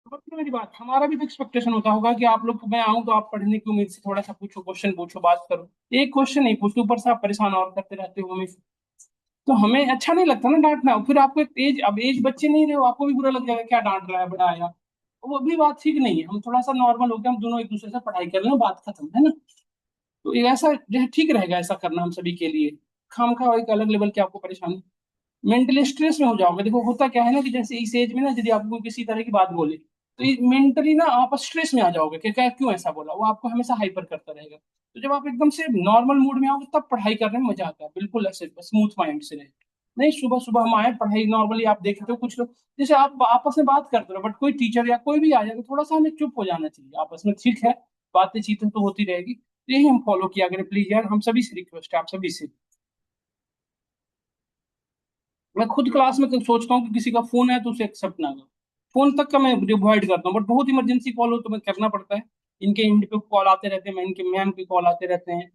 समझ मेरी बात, हमारा भी तो एक्सपेक्टेशन होता होगा कि आप लोग, मैं आऊं तो आप पढ़ने की उम्मीद से थोड़ा सा पूछो, क्वेश्चन पूछो, बात करो। एक क्वेश्चन नहीं पूछते, ऊपर से आप परेशान और करते रहते हो हमें। तो हमें अच्छा नहीं लगता ना डांटना। फिर आपको एक एज, अब एज बच्चे नहीं रहे हो, आपको भी बुरा लग जाएगा, क्या डांट रहा है बड़ा आया। वो भी बात ठीक नहीं है। हम थोड़ा सा नॉर्मल हो गए, हम दोनों एक दूसरे से पढ़ाई कर रहे हैं, बात खत्म है ना। तो ये ऐसा जो है ठीक रहेगा, ऐसा करना हम सभी के लिए। खाम खा एक अलग लेवल की आपको परेशानी, मेंटली स्ट्रेस में हो जाओगे। देखो होता क्या है ना, कि जैसे इस एज में ना यदि आपको किसी तरह की बात बोले, तो मेंटली ना आप स्ट्रेस में आ जाओगे कि क्या, क्यों ऐसा बोला। वो आपको हमेशा हाइपर करता रहेगा। तो जब आप एकदम से नॉर्मल मूड में आओगे, तब पढ़ाई करने में मजा आता है, बिल्कुल ऐसे स्मूथ माइंड से रहे। नहीं, सुबह सुबह हम आए पढ़ाई नॉर्मली, आप देखते हो कुछ लोग जैसे आप आपस में बात करते हो, बट कोई टीचर या कोई भी आ जाए तो थोड़ा सा हमें चुप हो जाना चाहिए आपस में, ठीक है। बातें चीतें तो होती रहेगी, तो यही हम फॉलो किया करें प्लीज यार, हम सभी से रिक्वेस्ट है, आप सभी से। मैं खुद क्लास में सोचता हूँ कि किसी का फोन है तो उसे एक्सेप्ट ना करो। फोन तक का मैं अवॉइड करता हूँ, बट बहुत इमरजेंसी कॉल हो तो मैं करना पड़ता है। इनके एंड पे कॉल आते रहते हैं, मैं इनके मैम के कॉल आते रहते हैं,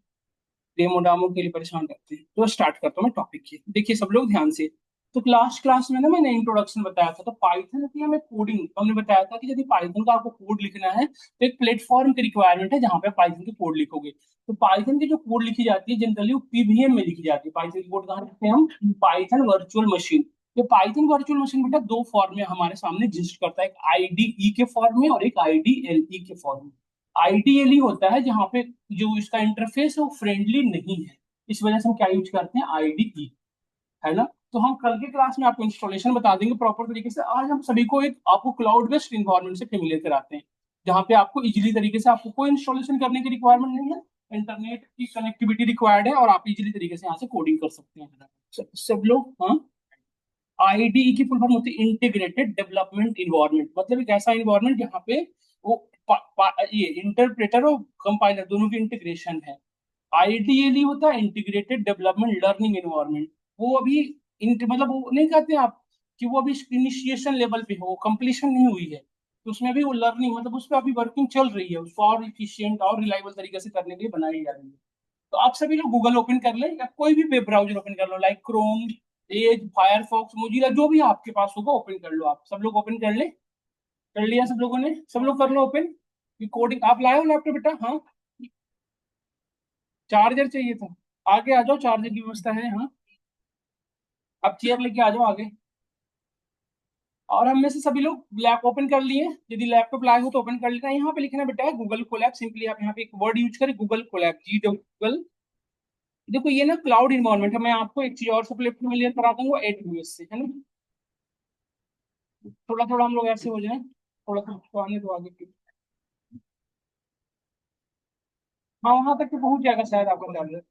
डेमो डामो के लिए परेशान रहते हैं। तो स्टार्ट करता हूँ मैं टॉपिक की, देखिए सब लोग ध्यान से। तो लास्ट क्लास में ना मैंने इंट्रोडक्शन बताया था, तो पाइथन की हमें कोडिंग हमने बताया था कि यदि पाइथन का आपको कोड लिखना है तो एक प्लेटफॉर्म की रिक्वायरमेंट है जहां पे पाइथन की कोड लिखोगे। तो पाइथन की जो कोड लिखी जाती है जनरली वो पीवीएम में लिखी जाती है। पाइथन की कोड कहाँ लिखते हैं हम? Python virtual machine. ये पाइथन वर्चुअल मशीन बेटा दो फॉर्म में हमारे सामने एग्जिस्ट करता है, एक आईडीई के फॉर्म में और एक आईडीएलई के फॉर्म में। आईडीएलई होता है जहाँ पे जो इसका इंटरफेस है वो फ्रेंडली नहीं है, इस वजह से हम क्या यूज करते हैं, आईडीई, है ना। तो हम कल के क्लास में आपको इंस्टॉलेशन बता देंगे प्रॉपर तरीके से। आज हम सभी को एक आपको क्लाउड बेस्ड इन्वायरमेंट से फेमिलियर कराते हैं, जहाँ पे आपको इजीली तरीके से, आपको कोई इंस्टॉलेशन करने की रिक्वायरमेंट नहीं है, इंटरनेट की कनेक्टिविटी रिक्वायर्ड है, और आप इजीली तरीके से यहाँ से कोडिंग कर सकते हैं। सब लोग हाँ। आईडीई की फुल फॉर्म होती है इंटीग्रेटेड डेवलपमेंट इन्वायरमेंट, मतलब एक ऐसा इन्वायरमेंट जहाँ पे वो ये इंटरप्रेटर और कंपाइलर दोनों की इंटीग्रेशन है। आईडीएली होता है इंटीग्रेटेड डेवलपमेंट लर्निंग एनवायरनमेंट। वो अभी मतलब वो नहीं कहते आप कि वो अभी इनिशिएशन लेवल पे हो, कंप्लीशन नहीं हुई है। तो उसमें भी वो लर्निंग, मतलब उस पर अभी वर्किंग चल रही है, उसको और इफिशियंट और रिलायबल तरीके से करने के लिए बनाई जा रही है। तो आप सभी लोग गूगल ओपन कर लें या कोई भी वेब ब्राउजर ओपन कर लो, like Chrome, Edge, Firefox, Mozilla, जो भी आपके पास होगा ओपन कर लो। आप सब लोग ओपन कर ले, कर लिया सब लोगों ने? सब लोग कर लो ओपन। कोडिंग आप लाए हो लैपटॉप बेटा? हाँ। चार्जर चाहिए था? आगे आ जाओ, चार्जर की व्यवस्था है, हाँ। अब चेयर लेके आ जाओ आगे। और हम में से सभी लोग लैप ओपन कर लिए? यदि लैपटॉप लाए हो तो ओपन कर लेना। यहाँ पे लिखना बेटा है गूगल कोलैब, सिंपली आप यहाँ पे एक वर्ड यूज करें, गूगल कोलैब, जी गूगल। देखो ये ना क्लाउड इन्वायरमेंट है। मैं आपको एक चीज और से क्लियर करा दूंगा, एडब्ल्यूएस से, है ना। थोड़ा थोड़ा हम लोग ऐसे हो जाए, थोड़ा सा तो आने दो आगे की। हाँ वहां तक तो पहुंच जाएगा शायद आपका चार्जर।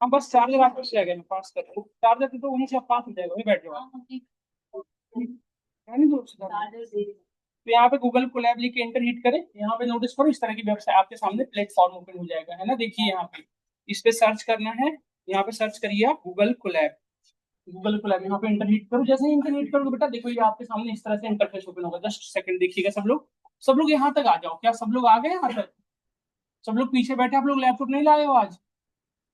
हाँ बस चार्जर आपको मिल जाएगा, मैं पास कर दूँ चार्जर, तो वहीं से आप पास हो जाएगा, वहीं बैठ जाओ आप। है नहीं दूर से चार्जर। तो यहाँ पे गूगल कोलैब लिख के एंटर हिट करें, यहाँ पे नोटिस करो इस तरह की वेबसाइट आपके सामने प्लेटफॉर्म ओपन हो जाएगा, है ना। देखिए यहाँ पे इस पे सर्च करना है, यहाँ पे सर्च करिए आप गूगल कोलैब। गूगल कोलैब यहाँ पे एंटर हिट करो, जैसे ही एंटर हिट करोगे बेटा देखो ये आपके सामने इस तरह से इंटरफेस ओपन होगा। जस्ट सेकंड देखिएगा सब लोग। सब लोग यहाँ तक आ जाओ, क्या सब लोग आ गए यहाँ तक? सब लोग पीछे बैठे, आप लोग लैपटॉप नहीं लाए हो आज?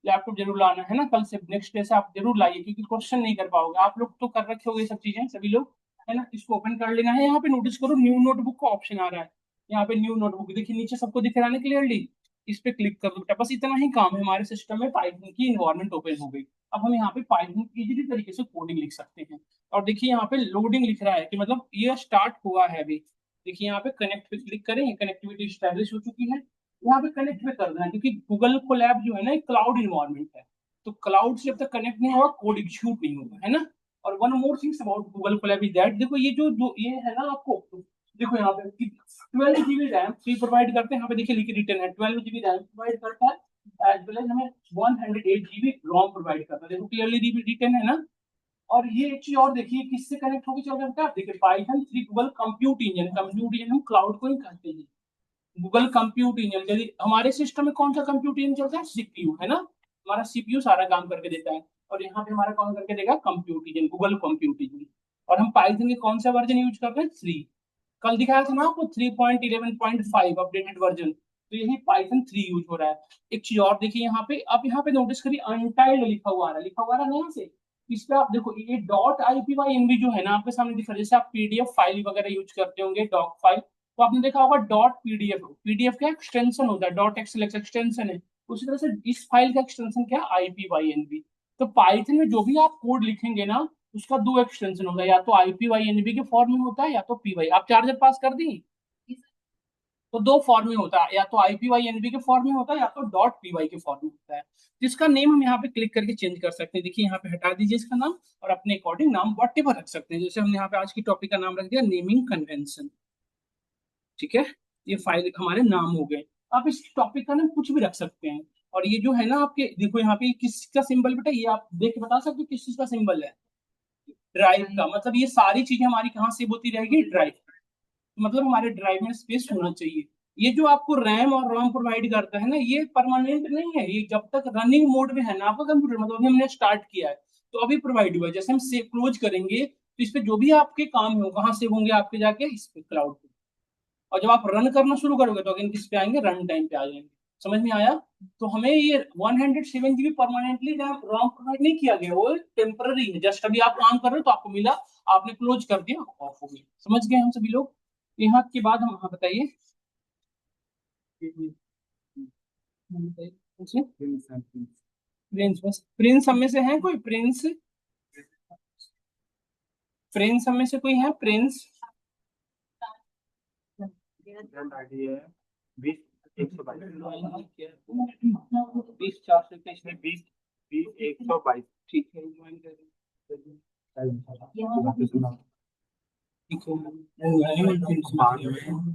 लैपटॉप जरूर लाना है ना, कल से नेक्स्ट डे से आप जरूर लाइए, क्योंकि क्वेश्चन नहीं कर पाओगे। आप लोग तो कर रखे हो ये सब चीजें सभी लोग, है ना। इसको ओपन कर लेना है। यहाँ पे नोटिस करो न्यू नोटबुक का ऑप्शन आ रहा है, यहाँ पे न्यू नोटबुक देखिए नीचे, सबको दिख रहा है ना क्लियरली। इस पे क्लिक कर दो बेटा, बस इतना ही काम है। हमारे सिस्टम में पाइथन की इन्वायरमेंट ओपन हो गई। अब हम यहाँ पे पाइथन इजीली तरीके से कोडिंग लिख सकते हैं। और देखिए यहाँ पे लोडिंग लिख रहा है कि मतलब ये स्टार्ट हुआ है अभी। देखिए यहाँ पे कनेक्ट पे क्लिक करें, कनेक्टिविटी स्टैब्लिश हो चुकी है। यहाँ पे कनेक्ट पे कर देना है, क्योंकि गूगल कोलैब जो है ना एक क्लाउड इन्वायरमेंट है। तो क्लाउड से जब तक कनेक्ट नहीं होगा कोड एग्जीक्यूट नहीं होगा, है ना। और one more things about Google Colab is that, देखो ये जो जो ये है ना आपको, देखो यहाँ पे 12 GB रैम फ्री प्रोवाइड करते हैं। यहाँ पे देखिए लिखी रिटर्न है 12 GB रैम प्रोवाइड करता है, एज वेल एज हमें 108 GB रोम प्रोवाइड करता है, देखो क्लियरली रिटर्न है ना। और ये एक चीज और देखिए किससे कनेक्ट होकर चल रहा है, देखिए Python 3 Google compute engine. Compute engine हम क्लाउड को ही कहते हैं, गूगल कंप्यूट इंजन। यदि हमारे सिस्टम में कौन सा कंप्यूट इंजन चलता है, सीपीयू, है ना। हमारा सीपीयू सारा काम करके देता है, और यहाँ पे हमारा कौन करके देगा, compute engine, Google compute engine. और हम पाइथन के कौन सा वर्जन यूज कर रहे हैं, 3। कल दिखाया था ना आपको 3.11.5 अपडेटेड वर्जन, तो यही पाइथन 3 यूज हो रहा है। एक चीज और देखिए यहाँ पे, अब यहाँ पे नोटिस करिए अनटाइल्ड लिखा हुआ आ रहा है, लिखा हुआ आ रहा है ना यहाँ से। इस पे आप देखो ये डॉट IPYNB जो है ना आपके सामने दिख रहा है, जैसे आप PDF फाइल वगैरह यूज करते होंगे डॉक फाइल, तो आपने देखा होगा डॉट PDF, PDF का एक्सटेंशन होता है, डॉट XLX एक्सटेंशन है। उसी तरह से इस फाइल का एक्सटेंशन क्या है, IPYNB। तो पाइथन में जो भी आप कोड लिखेंगे ना उसका दो एक्सटेंशन होगा, या तो IPYNB के फॉर्म में होता है या तो PY। आप चार्जर पास कर दी, तो दो फॉर्म में होता है, या तो IPYNB के फॉर्म में होता है या तो डॉट PY के फॉर्म में होता है। जिसका नेम हम यहाँ पे क्लिक करके चेंज कर सकते हैं। देखिए यहाँ पे हटा दीजिए इसका नाम और अपने अकॉर्डिंग नाम वट एवर रख सकते हैं। जैसे हमने यहाँ पे आज की टॉपिक का नाम रख दिया नेमिंग कन्वेंशन, ठीक है। ये फाइल हमारे नाम हो गए। आप इस टॉपिक का नाम कुछ भी रख सकते हैं। और ये जो है ना आपके देखो यहाँ पे किसका सिंबल बेटा, ये आप देख के बता सकते हो किस चीज का सिंबल है, ड्राइव का। मतलब ये सारी चीजें हमारी कहाँ सेव होती रहेगी, ड्राइव। मतलब हमारे ड्राइव में स्पेस होना चाहिए। ये जो आपको रैम और रोम प्रोवाइड करता है ना, ये परमानेंट नहीं है, ये जब तक रनिंग मोड में है ना आपका कंप्यूटर, मतलब अभी हमने स्टार्ट किया है तो अभी प्रोवाइड हुआ है। जैसे हम सेव क्लोज करेंगे तो इस पे जो भी आपके काम हो कहाँ सेव होंगे आपके, जाके इस पे क्लाउड पे। और जब आप रन करना शुरू करोगे तो अगेन किस पे आएंगे, रन टाइम पे आ जाएंगे। समझ में आया? तो हमें ये 107 GB permanently RAM ROM provide नहीं किया गया, वो टेम्पररी है। जस्ट अभी आप काम कर रहे हो तो आपको मिला, आपने क्लोज कर दिया, ऑफ हो गया। समझ गए हम सभी लोग? यहाँ के बाद हम, हाँ बताइए। प्रिंस, बस प्रिंस हम में से है कोई, प्रिंस? प्रिंस हम में से कोई है, प्रिंस? आईडी है 20 122 बीस चार सौ इक्कीस, 20 20 122। ठीक है ज्वाइन कर, ठीक है।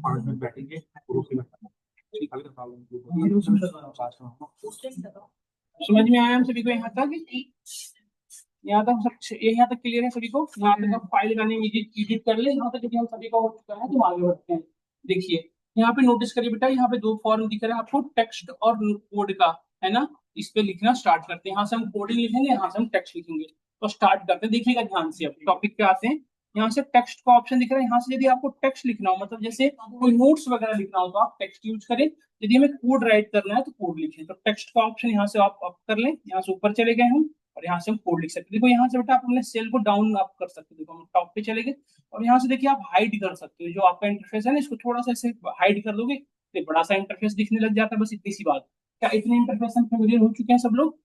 पाँच मिनट बैठेंगे ग्रुप में। समझ में आया हम सभी को यहाँ तक? यहाँ तक सब, यहाँ तक क्लियर है सभी को? यहाँ तक आप फाइल का नेम एडिट कर ले, यहाँ तक यदि हम सभी का हो चुका है तो आगे बढ़ते हैं। देखिए यहाँ पे नोटिस करिए बेटा, यहाँ पे दो फॉर्म दिख रहा है आपको, टेक्स्ट और कोड का, है ना। इस पे लिखना स्टार्ट करते हैं। यहाँ से हम कोडिंग लिखेंगे, यहाँ से हम टेक्स्ट लिखेंगे। तो स्टार्ट करते हैं, देखिएगा ध्यान से। अब टॉपिक पे आते हैं। यहाँ से टेक्स्ट का ऑप्शन दिख रहा है, यहाँ से यदि आपको टेक्स्ट लिखना हो, मतलब जैसे कोई नोट्स वगैरह लिखना हो तो आप टेक्स्ट यूज करें। यदि हमें कोड राइट करना है तो कोड लिखें। तो टेक्स्ट का ऑप्शन यहाँ से आप अप कर लें, यहाँ से ऊपर चले गए हम और यहाँ से हम कोड लिख सकते हैं। देखो यहाँ से बेटा आप अपने सेल को डाउन अप कर सकते हो। देखो हम टॉप पे चले गए और यहाँ से देखिए आप हाइड कर सकते हो। जो आपका इंटरफेस है ना, इसको थोड़ा सा ऐसे हाइड कर दोगे तो बड़ा सा इंटरफेस दिखने लग जाता है। बस इतनी सी बात। क्या इतने इंटरफेस हम फेमिलियर हो चुके हैं सब लोग?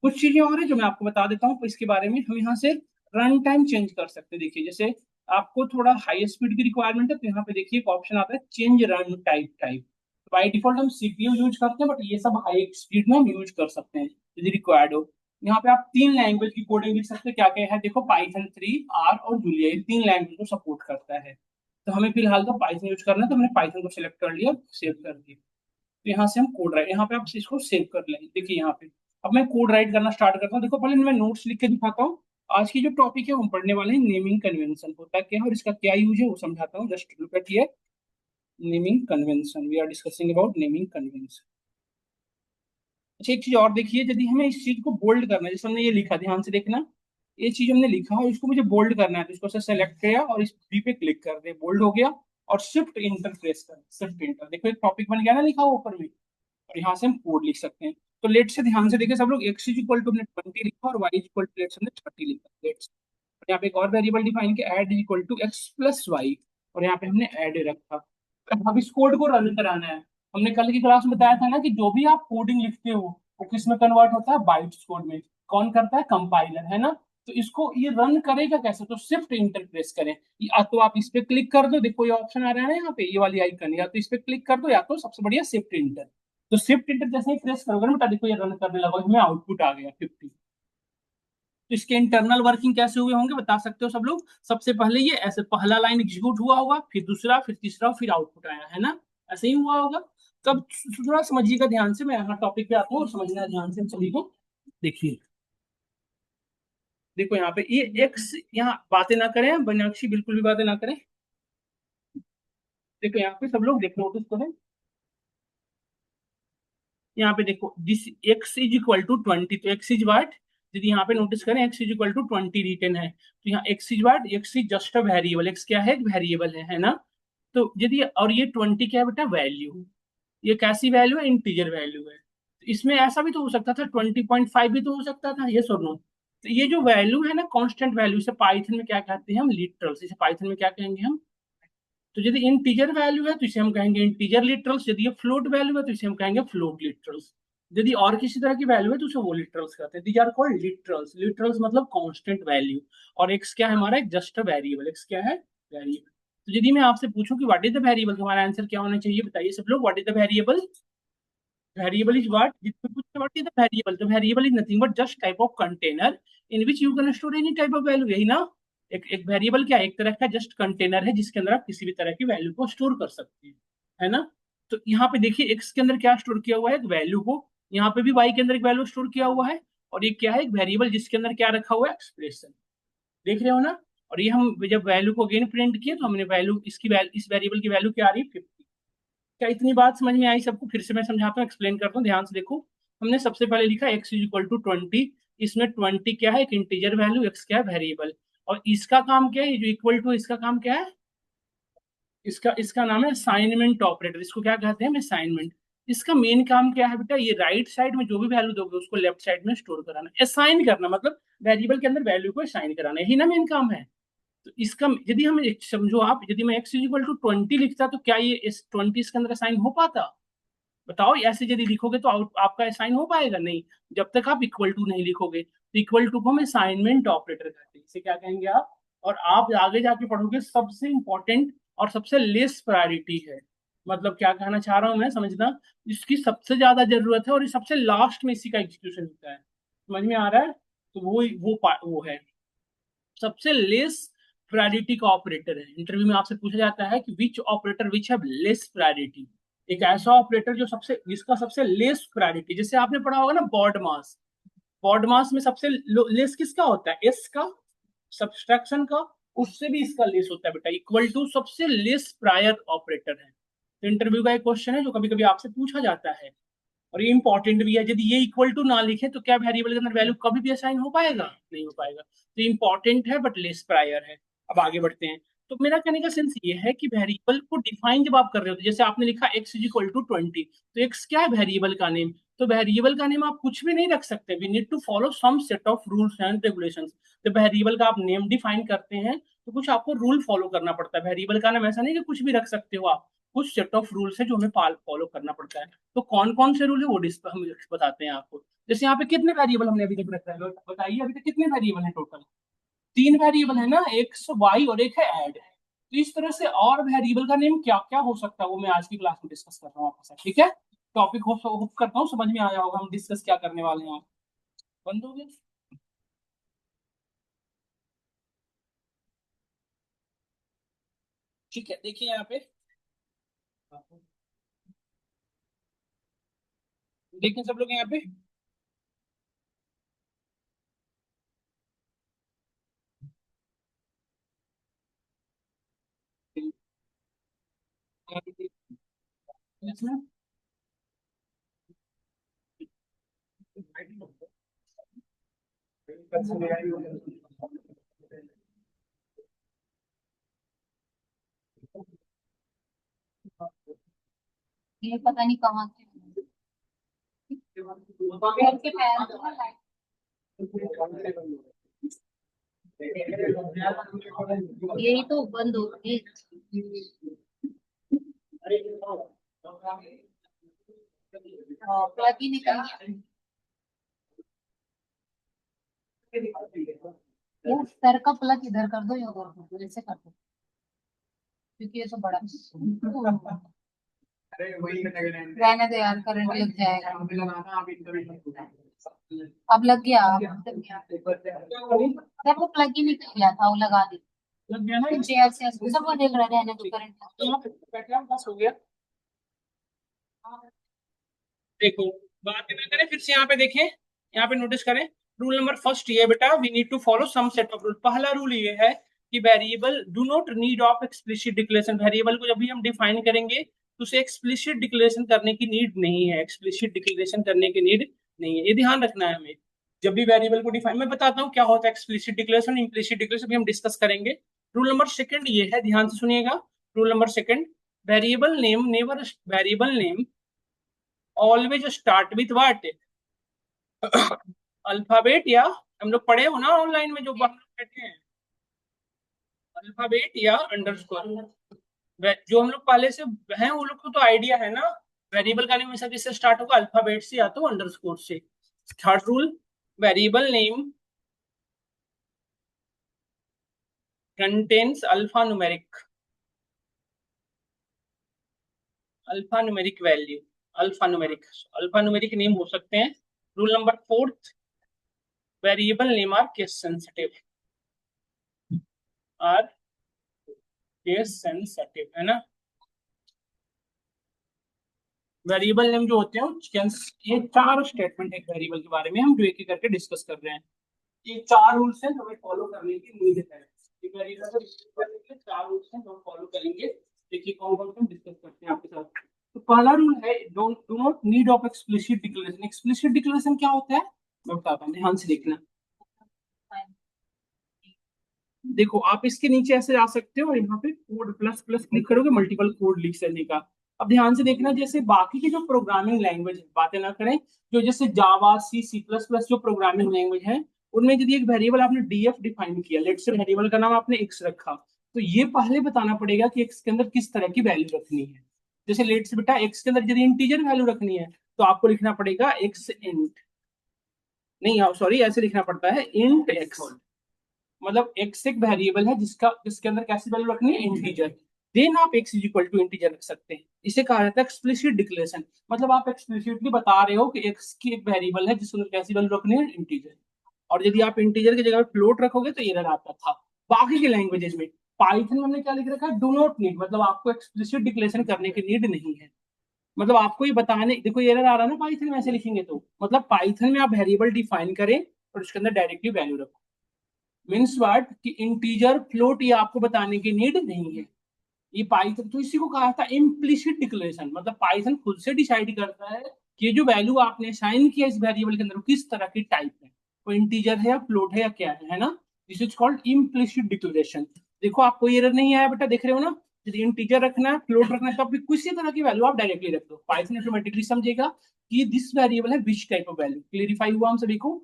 कुछ चीजें और है जो मैं आपको बता देता हूँ इसके बारे में। हम यहाँ से रन टाइम चेंज कर सकते हैं। देखिए जैसे आपको थोड़ा हाई स्पीड की रिक्वायरमेंट है तो यहाँ पे देखिए एक ऑप्शन आता है change run type. By default हम CPU यूज करते हैं, बट ये सब हाई स्पीड में हम यूज कर सकते हैं यदि रिक्वायर्ड हो। यहाँ पे आप तीन लैंग्वेज की कोडिंग लिख सकते हैं। क्या क्या है देखो, पाइथन 3, R और जूलिया, ये तीन लैंग्वेज को सपोर्ट करता है। तो हमें फिलहाल तो पाइथन यूज करना है, तो हमने पाइथन को सिलेक्ट कर लिया, सेव कर दिया। तो यहाँ से हम कोड राइट, यहाँ पे आप इसको सेव कर लेंगे। देखिए यहाँ पे अब मैं कोड राइट करना स्टार्ट करता हूँ। देखो पहले मैं नोट्स लिख के दिखाता हूँ। आज की जो टॉपिक है हम पढ़ने वाले हैं नेमिंग कन्वेंशन होता क्या है और इसका क्या यूज है वो समझाता हूँ। Just look at here, naming convention, we are discussing about naming convention. अच्छा एक चीज और देखिए, यदि हमें इस चीज को बोल्ड करना है, जैसे हमने ये लिखा, ध्यान से देखना, ये चीज हमने लिखा और इसको मुझे बोल्ड करना है, तो इसको सेलेक्ट किया और इस बी पे क्लिक कर दे, बोल्ड हो गया। और शिफ्ट इंटर प्रेस कर, शिफ्ट इंटर, देखो एक टॉपिक बन गया ना लिखा हुआ ऊपर में। और यहाँ से हम कोड लिख सकते हैं। तो लेट से ध्यान से देखिए सब लोग, x इज इक्वल टू हमने 20 लिखा और y is equal to let's हमने 30 लिखा। लेट्स, और यहाँ पे एक और वेरिएबल डिफाइन किया, add is equal to x plus y, और यहाँ पे हमने ऐड रखा। अब इस कोड को रन कराना है। हमने कल की क्लास में बताया था ना कि जो भी आप कोडिंग लिखते हो वो किस में कन्वर्ट होता है, बाइट्स कोड में। कौन करता है, कंपाइलर, है ना। तो इसको ये रन करेगा कैसे, तो शिफ्ट इंटर प्रेस करें, या तो आप इस पे क्लिक कर दो, देखो ये ऑप्शन आ रहा है ना यहाँ पे, ये वाली आइकन, या तो इस पे क्लिक कर दो या तो सबसे बढ़िया शिफ्ट इंटर। तो शिफ्ट इंटर जैसे ही प्रेस करोगे ना बेटा, देखो ये रन करने लगा, इसमें आउटपुट आ गया 50। तो इसके इंटरनल वर्किंग कैसे हुए होंगे बता सकते हो सब लोग? सबसे पहले ये ऐसे पहला लाइन एग्जीक्यूट हुआ होगा, फिर दूसरा, फिर तीसरा, फिर आउटपुट आया, है ना। ऐसे ही हुआ होगा। तब थोड़ा समझिएगा ध्यान से, मैं यहाँ टॉपिक पे आता हूँ और समझना ध्यान से सभी को। देखिए देखो यहाँ पे ये एक्स, यहाँ बातें ना करें बनाक्षी, बिल्कुल भी बातें ना करें। देखो यहाँ पे सब लोग देखो, नोटिस करें यहाँ पे देखो, this x is equal to 20, तो एक्स इज वाट, यदि यहाँ पे नोटिस करें x is equal to 20 return है, तो यहाँ x is what, x is just a variable, x क्या है, एक वेरिएबल है ना। तो यदि, और ये 20 क्या है बेटा, वैल्यू, ये कैसी वैल्यू है, इंटीजर वैल्यू है। तो इसमें ऐसा भी तो हो सकता था, 20.5 भी तो हो सकता था, ये और नो। तो ये जो वैल्यू है ना कांस्टेंट वैल्यू, इसे पाइथन में क्या कहते हैं हम, लिटरल्स। इसे पाइथन में क्या कहेंगे हम। तो यदि इंटीजर वैल्यू है तो इसे हम कहेंगे इंटीजर लिटरल्स, यदि ये फ्लोट वैल्यू है तो इसे हम कहेंगे फ्लोट लिटरल्स, यदि और किसी तरह की वैल्यू है तो उसे वो लिटरल्स कहते हैं। These are called literals. Literals मतलब कांस्टेंट वैल्यू। और एक्स क्या है हमारा, एक जस्ट वेरिएबल। एक्स क्या है, वेरिएबल। तो यदि मैं आपसे पूछूं कि व्हाट इज द वेरिएबल, तो हमारा आंसर क्या होना चाहिए, बताइए सब लोग। What is the variable, variable is what, what is the variable, the variable is nothing but just type of container in which you can store any type of value, यही ना। एक वेरिएबल क्या है, एक तरह का जस्ट कंटेनर है जिसके अंदर आप किसी भी तरह की वैल्यू को स्टोर कर सकते हैं, है ना। तो यहाँ पे देखिए एक्स के अंदर क्या स्टोर किया हुआ है, एक वैल्यू को। यहाँ पे भी वाई के अंदर एक वैल्यू स्टोर किया हुआ है। और ये क्या है, एक वेरिएबल जिसके अंदर क्या रखा हुआ है, एक्सप्रेशन। देख रहे हो ना। और ये हम जब वैल्यू को अगेन प्रिंट किए तो हमने वैल्यू इसकी इस वेरिएबल की वैल्यू क्या आ रही है, 50। क्या इतनी बात समझ में आई सबको, फिर से मैं समझाता हूँ, एक्सप्लेन करता हूँ, ध्यान से देखो। हमने सबसे पहले लिखा x इज इक्वल टू 20। इसमें 20 क्या है, एक इंटीजर वैल्यू, x क्या है, वेरिएबल। और इसका काम क्या है, ये जो इक्वल टू, इसका काम क्या है, इसका इसका नाम है असाइनमेंट ऑपरेटर। इसको क्या कहते हैं, असाइनमेंट। इसका मेन काम क्या है बेटा, ये राइट साइड में जो भी वैल्यू दोगे उसको लेफ्ट साइड में स्टोर कराना, असाइन करना, मतलब वेरिएबल के अंदर वैल्यू को असाइन कराना, यही ना मेन काम है। तो इसका यदि हम समझो आप, यदि मैं x इक्वल टू 20 लिखता तो क्या ये इस 20 इसके अंदर असाइन हो पाता, बताओ। ऐसे यदि लिखोगे तो आपका असाइन हो पाएगा, नहीं, जब तक आप इक्वल टू नहीं लिखोगे। तो इक्वल टू को हम असाइनमेंट ऑपरेटर कहते हैं, इसे क्या कहेंगे आप। और आप आगे जाके पढ़ोगे सबसे इंपॉर्टेंट और सबसे लेस प्रायोरिटी है। मतलब क्या कहना चाह रहा हूं मैं, समझना। इसकी सबसे ज्यादा जरूरत है और ये सबसे लास्ट में इसी का एग्जीक्यूशन होता है, समझ में आ रहा है। तो वो है सबसे लेस प्रायोरिटी का ऑपरेटर है। इंटरव्यू में आपसे पूछा जाता है कि which operator which have less priority. एक ऐसा ऑपरेटर जो सबसे, जिसका सबसे लेस प्रायोरिटी, जैसे आपने पढ़ा होगा ना बॉड मास। बॉड मास में सबसे लेस किसका होता है, एस का, सब्सट्रैक्शन का। उससे भी इसका लेस होता है बेटा, इक्वल टू सबसे लेस प्रायर ऑपरेटर है। तो इंटरव्यू का एक क्वेश्चन है जो कभी कभी आपसे पूछा जाता है, और ये इंपॉर्टेंट भी है। यदि ये इक्वल टू ना लिखे तो क्या वेरिएबल के अंदर वैल्यू कभी भी असाइन हो पाएगा, नहीं हो पाएगा। तो इंपॉर्टेंट है बट लेस प्रायर है। अब आगे बढ़ते हैं। तो मेरा कहने का सेंस ये है कि वेरिएबल को डिफाइन जब आप कर रहे हो, तो जैसे आपने लिखा x इज इक्वल टू 20, तो x क्या है, वेरिएबल का नेम। तो वेरिएबल का नेम आप कुछ भी नहीं रख सकते, we need to follow some set of rules and regulations. जब वेरिएबल का आप नेम डिफाइन करते हैं तो कुछ आपको रूल फॉलो करना पड़ता है। वेरिएबल का नाम ऐसा नहीं कि कुछ भी रख सकते हो आप, कुछ सेट ऑफ रूल्स है जो हमें फॉलो करना पड़ता है। तो कौन कौन से रूल है वो हम बताते हैं आपको। जैसे यहाँ पे कितने वेरिएबल हमने अभी तक रखा है, बताइए अभी तक कितने वेरिएबल है टोटल। 3 वेरिएबल है ना, एक वाई और एक है ऐड। तो इस तरह से और वेरिएबल का नेम क्या क्या हो सकता है वो मैं आज की क्लास में डिस्कस कर रहा हूँ आपके साथ, ठीक है। टॉपिक होप करता हूँ समझ में आया होगा, हम डिस्कस क्या करने वाले हैं। बंद हो गया, ठीक है। देखिए यहाँ पे, देखिए सब लोग यहाँ पे, इसमें ये पता नहीं कहाँ से पैर के पैर को लाइट। यही तो बंद हो गई। प्लग ही निकल गया। ये सर का प्लग इधर कर दो या उधर कर दो, ऐसे कर दो क्योंकि ये तो बड़ा रहने दो यार, करंट लग जाएगा। अब लग गया, अब लग गया। सर वो प्लग ही निकल गया था, वो लगा दी लग गया ना। चेयर से सब वो निकल रहा, रहने दो करंट। यहाँ पे बैठा बस हो गया। देखो बात भी ना करें, फिर से यहाँ पे देखें, यहाँ पे नोटिस करें। रूल नंबर फर्स्ट ये है बेटा, we need to follow some set of rule. पहला रूल ये है कि variable do not need of explicit declaration. Variable को जब भी हम डिफाइन करेंगे तो उसे एक्सप्लिसिट डिक्लेरेशन करने की नीड नहीं है, एक्सप्लिसिट डिक्लेरेशन करने की नीड नहीं है, ये ध्यान रखना है हमें। जब भी वेरिएबल को डिफाइन, मैं बताता हूँ क्या होता है एक्सप्लिसिट डिक्लेरेशन, इम्प्लिसिट डिक्लेरेशन भी हम डिस्कस करेंगे। रूल नंबर सेकंड ये है, ध्यान से सुनिएगा। Rule number second, variable name never, variable name always start with what, alphabet या हम लोग पढ़े हो ना ऑनलाइन में जो हम लोग बैठे हैं, अल्फाबेट या अंडरस्कोर, जो हम लोग पहले से हैं वो लोग को तो आइडिया है ना। वेरिएबल का नेम हमेशा किससे स्टार्ट होगा, अल्फाबेट से या तो अंडरस्कोर से। Third rule, variable name contains alpha value, alpha numeric name हो सकते हैं। Rule number fourth, variable name are case sensitive, है ना। वेरिएबल नेम जो होते हैं ये चार स्टेटमेंट है वेरिएबल के बारे में, हम जो एक एक करके डिस्कस कर रहे हैं। ये चार रूल्स हैं जो हमें फॉलो करने की नीड है। ये वेरिएबल को डिस्कस करने के लिए चार रूल्स हैं जो हम फॉलो करेंगे। देखिए कौन कौन से हम डिस्कस करते हैं आपके साथ। तो पहला रूल है do not need of explicit declaration. Explicit declaration क्या होता है मैं बताता हूँ, ध्यान से देखना। देखो आप इसके नीचे ऐसे आ सकते हो और यहाँ पे कोड प्लस प्लस क्लिक करोगे, मल्टीपल कोड लिख सकने का। अब ध्यान से देखना, जैसे बाकी की जो प्रोग्रामिंग लैंग्वेज बातें ना करें, जो जैसे जावा सी प्लस प्लस जो प्रोग्रामिंग लैंग्वेज है, उनमें यदि एक वेरिएबल आपने डीएफ डिफाइन किया, लेट्स से वेरिएबल का नाम आपने एक्स रखा, तो ये पहले बताना पड़ेगा कि एक्स के अंदर किस तरह की वैल्यू रखनी है। जैसे लेट्स बेटा एक्स के अंदर यदि इंटीजर वैल्यू रखनी है तो आपको लिखना पड़ेगा एक्स इंट, नहीं सॉरी ऐसे लिखना पड़ता है इंट एक्स। मतलब एक्स एक वेरिएबल है जिसके अंदर कैसी वैल्यू रखनी है, इंटीजर। देन आप x is equal to integer रख सकते हैं। इसे कहा जाता है एक्सप्लिसिट डिक्लेरेशन। मतलब आप एक्सप्लिसिटली बता रहे हो कि एक्स की एक वेरिएबल है जिसके अंदर कैसी वैल्यू रखनी है, इंटीजर। और यदि आप इंटीजर की जगह फ्लोट रखोगे तो एरर आता था। बाकी के लैंग्वेजेस में, पाइथन में हमने क्या लिख रखा है, डू नॉट नीड, मतलब आपको एक्सप्लिसिट डिक्लेरेशन करने की नीड नहीं है। मतलब आपको ये बताने, देखो एरर आ रहा है ना पाइथन में ऐसे लिखेंगे तो, मतलब पाइथन में आप वेरिएबल डिफाइन करें और उसके अंदर डायरेक्टली वैल्यू रखो। मीन्स व्हाट कि इंटीजर फ्लोट ये आपको बताने की नीड नहीं है। ये पाइथन तो इसी को कहा था इम्प्लिसिट डिक्लेरेशन। मतलब पाइथन खुद से डिसाइड करता है कि ये जो वैल्यू आपने साइन किया इस वेरिएबल के अंदर किस तरह की टाइप है, वो इंटीजर है या फ्लोट है या क्या है ना। This is called implicit declaration. देखो आपको एरर नहीं आया बेटा, देख रहे हो ना। यदि इंटीजर रखना है, फ्लोट रखना है, तो आप किसी तरह की वैल्यू आप डायरेक्टली रख दो, पाइथन ऑटोमेटिकली समझेगा कि दिस वेरिएबल है which type of value. Clarify हुआ हम सभी को।